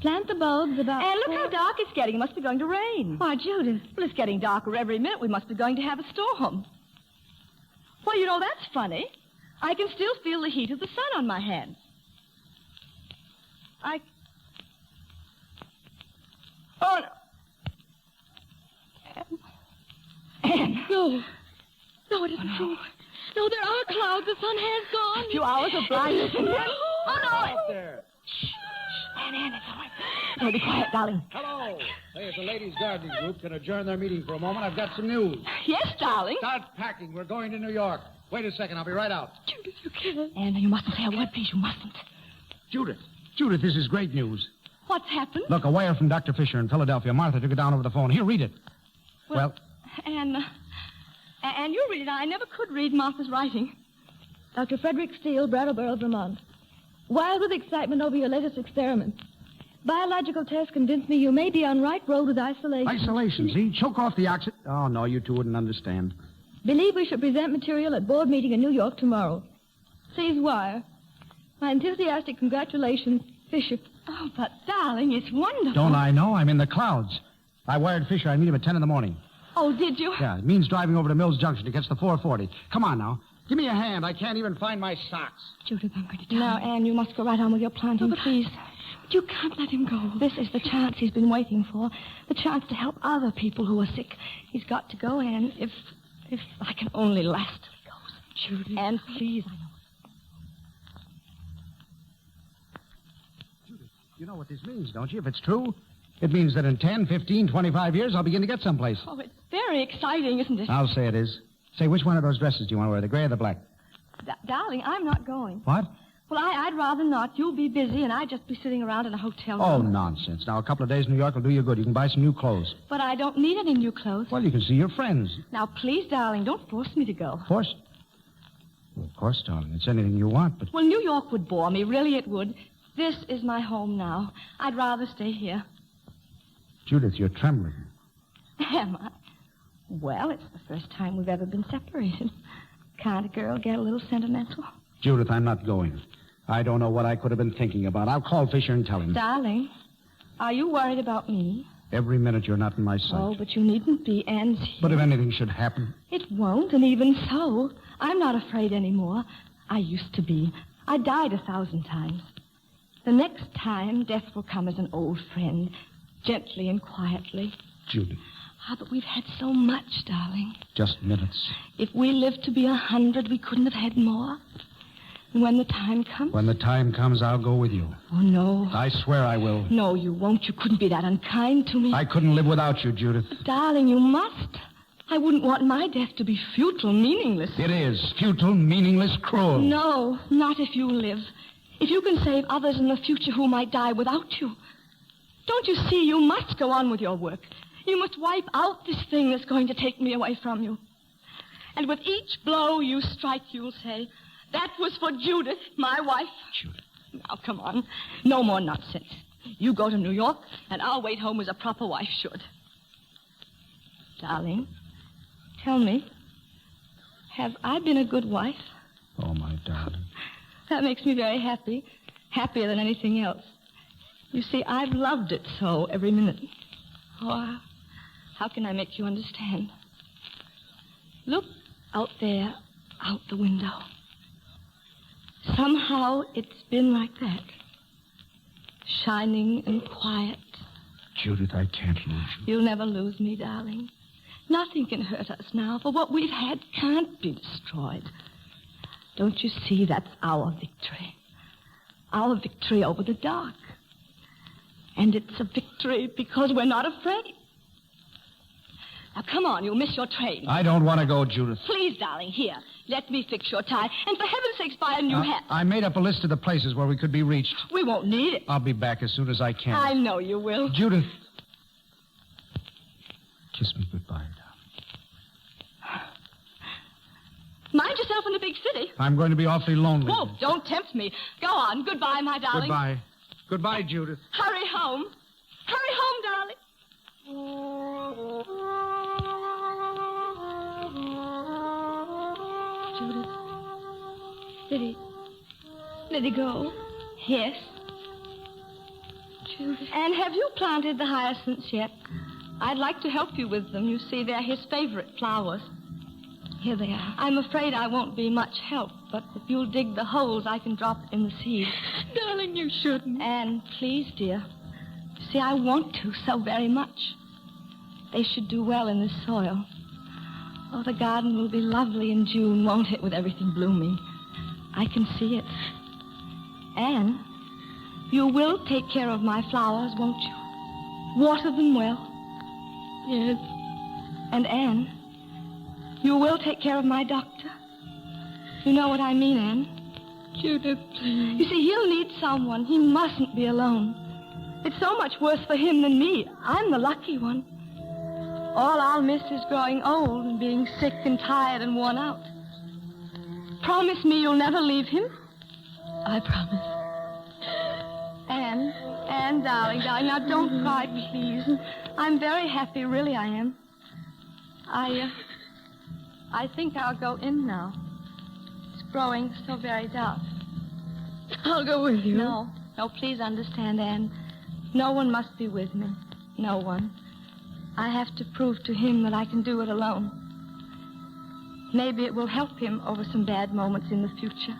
S2: Plant the bulbs about...
S4: And look how dark it's getting. It must be going to rain.
S2: Why, Judith.
S4: Well, it's getting darker every minute. We must be going to have a storm. Well, you know, that's funny. I can still feel the heat of the sun on my hands. Oh, no. Anne.
S2: No, it isn't true. No, there are clouds. The sun has gone.
S4: A few hours of brightness. Oh, no.
S14: Out there.
S4: Anne, it's all right. Now, be quiet, darling.
S14: Hello. Say, if the ladies' gardening group can adjourn their meeting for a moment, I've got some news.
S4: Yes, darling.
S14: Start packing. We're going to New York. Wait a second. I'll be right out.
S2: Judith, you can't.
S4: Anne, you mustn't say a word, please. You mustn't.
S9: Judith, this is great news.
S4: What's happened?
S9: Look, a wire from Dr. Fisher in Philadelphia. Martha took it down over the phone. Here, read it. Well,
S4: Anne, you read it. I never could read Martha's writing.
S2: Dr. Frederick Steele, Brattleboro, Vermont. Wild with excitement over your latest experiment. Biological tests convince me you may be on right road with isolation.
S9: Isolation, see? Choke off the oxygen. Oh, no, you two wouldn't understand.
S2: Believe we should present material at board meeting in New York tomorrow. Sees wire. My enthusiastic congratulations, Fisher.
S4: Oh, but, darling, it's wonderful.
S9: Don't I know? I'm in the clouds. I wired Fisher. I meet him at 10 in the morning.
S4: Oh, did you?
S9: Yeah, it means driving over to Mills Junction to catch the 4:40. Come on now. Give me a hand. I can't even find my socks.
S2: Judith, I'm going to tell
S4: Now,
S2: you.
S4: Anne, you must go right on with your planting, please.
S2: But you can't let him go.
S4: This is the chance he's been waiting for. The chance to help other people who are sick. He's got to go, Anne. If I can only last till he goes.
S2: Judith.
S4: Anne, please, I know.
S9: Judith, you know what this means, don't you? If it's true, it means that in 10, 15, 25 years, I'll begin to get someplace.
S4: Oh, it's very exciting, isn't it?
S9: I'll say it is. Say, which one of those dresses do you want to wear, the gray or the black?
S4: Darling, I'm not going.
S9: What?
S4: Well, I'd rather not. You'll be busy, and I'd just be sitting around in a hotel room.
S9: Oh, nonsense. Now, a couple of days in New York will do you good. You can buy some new clothes.
S4: But I don't need any new clothes.
S9: Well, you can see your friends.
S4: Now, please, darling, don't force me to go.
S9: Force? Well, of course, darling. It's anything you want, but...
S4: Well, New York would bore me. Really, it would. This is my home now. I'd rather stay here.
S9: Judith, you're trembling.
S4: Am I? Well, it's the first time we've ever been separated. Can't a girl get a little sentimental?
S9: Judith, I'm not going. I don't know what I could have been thinking about. I'll call Fisher and tell him.
S4: Darling, are you worried about me?
S9: Every minute you're not in my sight.
S4: Oh, but you needn't be, Anne's here.
S9: But if anything should happen...
S4: It won't, and even so, I'm not afraid anymore. I used to be. I died 1,000 times. The next time, death will come as an old friend, gently and quietly.
S9: Judith.
S4: Ah, but we've had so much, darling.
S9: Just minutes.
S4: If we lived to be 100, we couldn't have had more. And when the time comes...
S9: When the time comes, I'll go with you.
S4: Oh, no.
S9: I swear I will.
S4: No, you won't. You couldn't be that unkind to me.
S9: I couldn't live without you, Judith.
S4: Darling, you must. I wouldn't want my death to be futile, meaningless.
S9: It is. Futile, meaningless, cruel.
S4: No, not if you live. If you can save others in the future who might die without you. Don't you see, you must go on with your work. You must wipe out this thing that's going to take me away from you. And with each blow you strike, you'll say, that was for Judith, my wife.
S9: Judith.
S4: Now, come on. No more nonsense. You go to New York, and I'll wait home as a proper wife should. Darling, tell me, have I been a good wife?
S9: Oh, my darling.
S4: That makes me very happy. Happier than anything else. You see, I've loved it so every minute. Oh, how can I make you understand? Look out there, out the window. Somehow it's been like that. Shining and quiet.
S9: Judith, I can't lose you.
S4: You'll never lose me, darling. Nothing can hurt us now, for what we've had can't be destroyed. Don't you see, that's our victory. Our victory over the dark. And it's a victory because we're not afraid. Now, come on, you'll miss your train.
S9: I don't want to go, Judith.
S4: Please, darling, here. Let me fix your tie. And for heaven's sakes, buy a new hat.
S9: I made up a list of the places where we could be reached.
S4: We won't need it.
S9: I'll be back as soon as I can.
S4: I know you will.
S9: Judith. Kiss me goodbye, darling.
S4: Mind yourself in the big city.
S9: I'm going to be awfully lonely.
S4: Whoa, don't tempt me. Go on. Goodbye, my darling.
S9: Goodbye. Goodbye, Judith.
S4: Hurry home. Hurry home, darling. Judith. Did he go? Yes. Judith. And have you planted the hyacinths yet? I'd like to help you with them. You see, they're his favorite flowers. Here they are. I'm afraid I won't be much help, but if you'll dig the holes, I can drop in the seed. Darling, you shouldn't. And please, dear. See, I want to so very much. They should do well in this soil. Oh, the garden will be lovely in June, won't it, with everything blooming? I can see it. Anne, you will take care of my flowers, won't you? Water them well. Yes. And Anne, you will take care of my doctor. You know what I mean, Anne? Judith, please. You see, he'll need someone. He mustn't be alone. It's so much worse for him than me. I'm the lucky one. All I'll miss is growing old and being sick and tired and worn out. Promise me you'll never leave him. I promise. Anne, darling, now don't cry, please. I'm very happy, really I am. I think I'll go in now. It's growing so very dark. I'll go with you. No, please understand, Anne. No one must be with me. No one. I have to prove to him that I can do it alone. Maybe it will help him over some bad moments in the future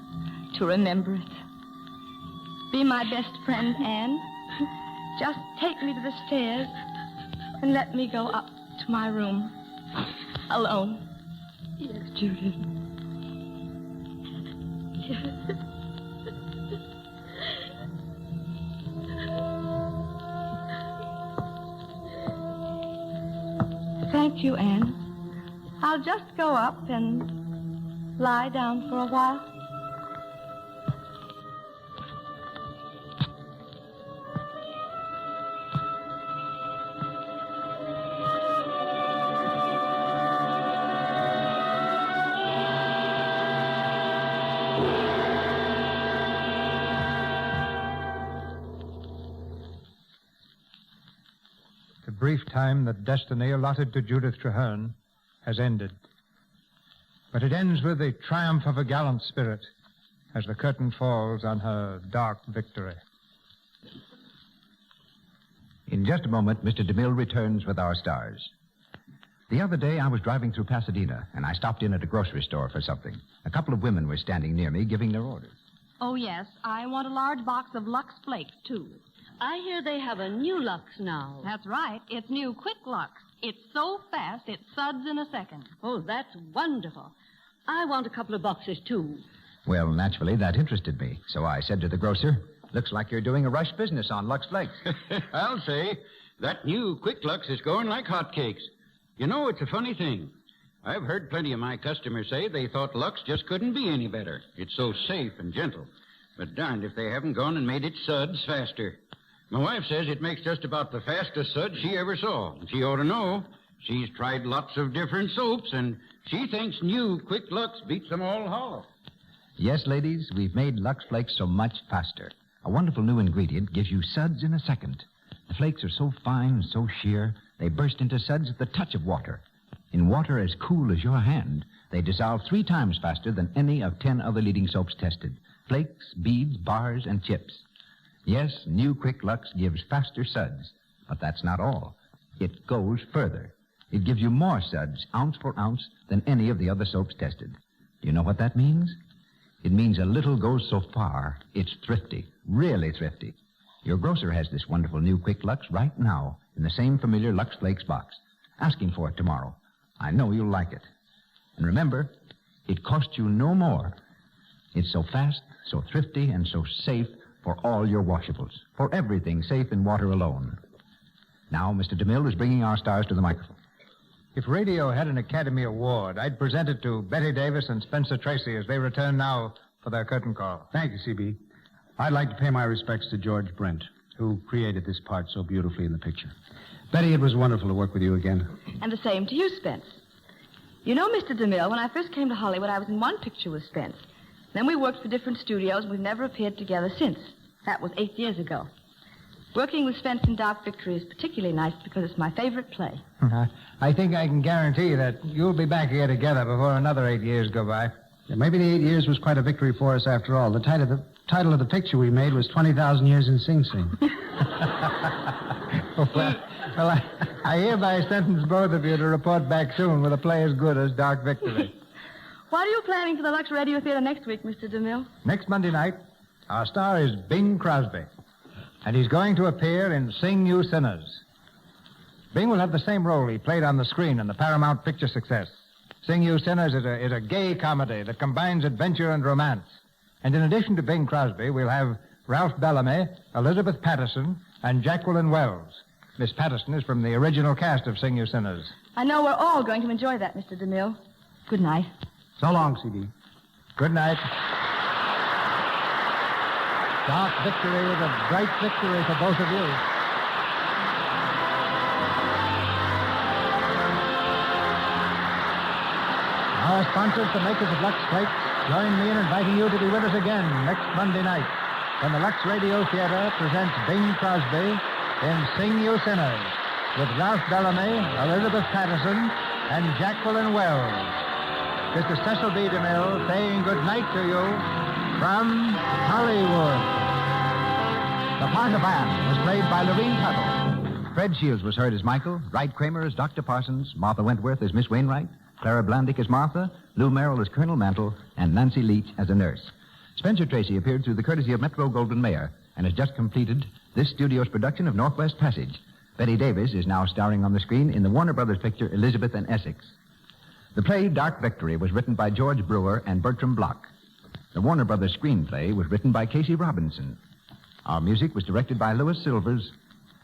S4: to remember it. Be my best friend, Anne. Just take me to the stairs and let me go up to my room alone. Yes, Judith. Yes. Thank you, Anne. I'll just go up and lie down for a while.
S1: The brief time that destiny allotted to Judith Traherne has ended. But it ends with the triumph of a gallant spirit as the curtain falls on her dark victory.
S11: In just a moment, Mr. DeMille returns with our stars. The other day, I was driving through Pasadena, and I stopped in at a grocery store for something. A couple of women were standing near me, giving their orders.
S15: Oh, yes. I want a large box of Lux Flakes, too.
S13: I hear they have a new Lux now.
S15: That's right. It's new Quick Lux. It's so fast, it suds in a second.
S13: Oh, that's wonderful. I want a couple of boxes, too.
S11: Well, naturally, that interested me. So I said to the grocer, looks like you're doing a rush business on Lux Flakes.
S16: I'll say. That new Quick Lux is going like hotcakes. You know, it's a funny thing. I've heard plenty of my customers say they thought Lux just couldn't be any better. It's so safe and gentle. But darned if they haven't gone and made it suds faster. My wife says it makes just about the fastest suds she ever saw. And she ought to know. She's tried lots of different soaps, and she thinks new Quick Lux beats them all hollow.
S11: Yes, ladies, we've made Lux Flakes so much faster. A wonderful new ingredient gives you suds in a second. The flakes are so fine, so sheer, they burst into suds at the touch of water. In water as cool as your hand, they dissolve 3 times faster than any of 10 other leading soaps tested. Flakes, beads, bars, and chips. Yes, new Quick Lux gives faster suds. But that's not all. It goes further. It gives you more suds, ounce for ounce, than any of the other soaps tested. Do you know what that means? It means a little goes so far, it's thrifty, really thrifty. Your grocer has this wonderful new Quick Lux right now in the same familiar Lux Flakes box. Ask him for it tomorrow. I know you'll like it. And remember, it costs you no more. It's so fast, so thrifty, and so safe for all your washables. For everything safe in water alone. Now, Mr. DeMille is bringing our stars to the microphone.
S1: If radio had an Academy Award, I'd present it to Betty Davis and Spencer Tracy as they return now for their curtain call.
S9: Thank you, C.B. I'd like to pay my respects to George Brent, who created this part so beautifully in the picture. Betty, it was wonderful to work with you again.
S4: And the same to you, Spence. You know, Mr. DeMille, when I first came to Hollywood, I was in one picture with Spence. Then we worked for different studios, and we've never appeared together since. That was 8 years ago. Working with Spence in Dark Victory is particularly nice because it's my favorite play.
S1: I think I can guarantee that you'll be back here together before another 8 years go by.
S9: Yeah, maybe the 8 years was quite a victory for us after all. The title of the picture we made was 20,000 Years in Sing Sing.
S1: Well, I hereby sentence both of you to report back soon with a play as good as Dark Victory.
S4: What are you planning for the Lux Radio Theater next week, Mr. DeMille?
S1: Next Monday night, our star is Bing Crosby, and he's going to appear in Sing You Sinners. Bing will have the same role he played on the screen in the Paramount picture success. Sing You Sinners is a gay comedy that combines adventure and romance. And in addition to Bing Crosby, we'll have Ralph Bellamy, Elizabeth Patterson, and Jacqueline Wells. Miss Patterson is from the original cast of Sing You Sinners.
S4: I know we're all going to enjoy that, Mr. DeMille. Good night.
S9: So long, C.B.
S1: Good night. Dark Victory was a bright victory for both of you. Our sponsors, the makers of Lux Flakes, join me in inviting you to be with us again next Monday night when the Lux Radio Theater presents Bing Crosby in Sing You Sinners with Ralph Bellamy, Elizabeth Patterson, and Jacqueline Wells. This is Cecil B. DeMille saying good night to you from Hollywood. The part of Anne was played by Lorene Tuttle. Fred Shields was heard as Michael, Wright Kramer as Dr. Parsons, Martha Wentworth as Miss Wainwright, Clara Blandick as Martha, Lou Merrill as Colonel Mantle, and Nancy Leach as a nurse. Spencer Tracy appeared through the courtesy of Metro-Goldwyn-Mayer and has just completed this studio's production of Northwest Passage. Betty Davis is now starring on the screen in the Warner Brothers picture Elizabeth and Essex. The play Dark Victory was written by George Brewer and Bertram Bloch. The Warner Brothers screenplay was written by Casey Robinson. Our music was directed by Louis Silvers,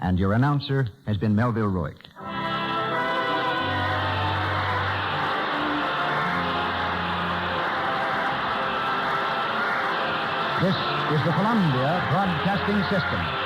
S1: and your announcer has been Melville Roig. This is the Columbia Broadcasting System.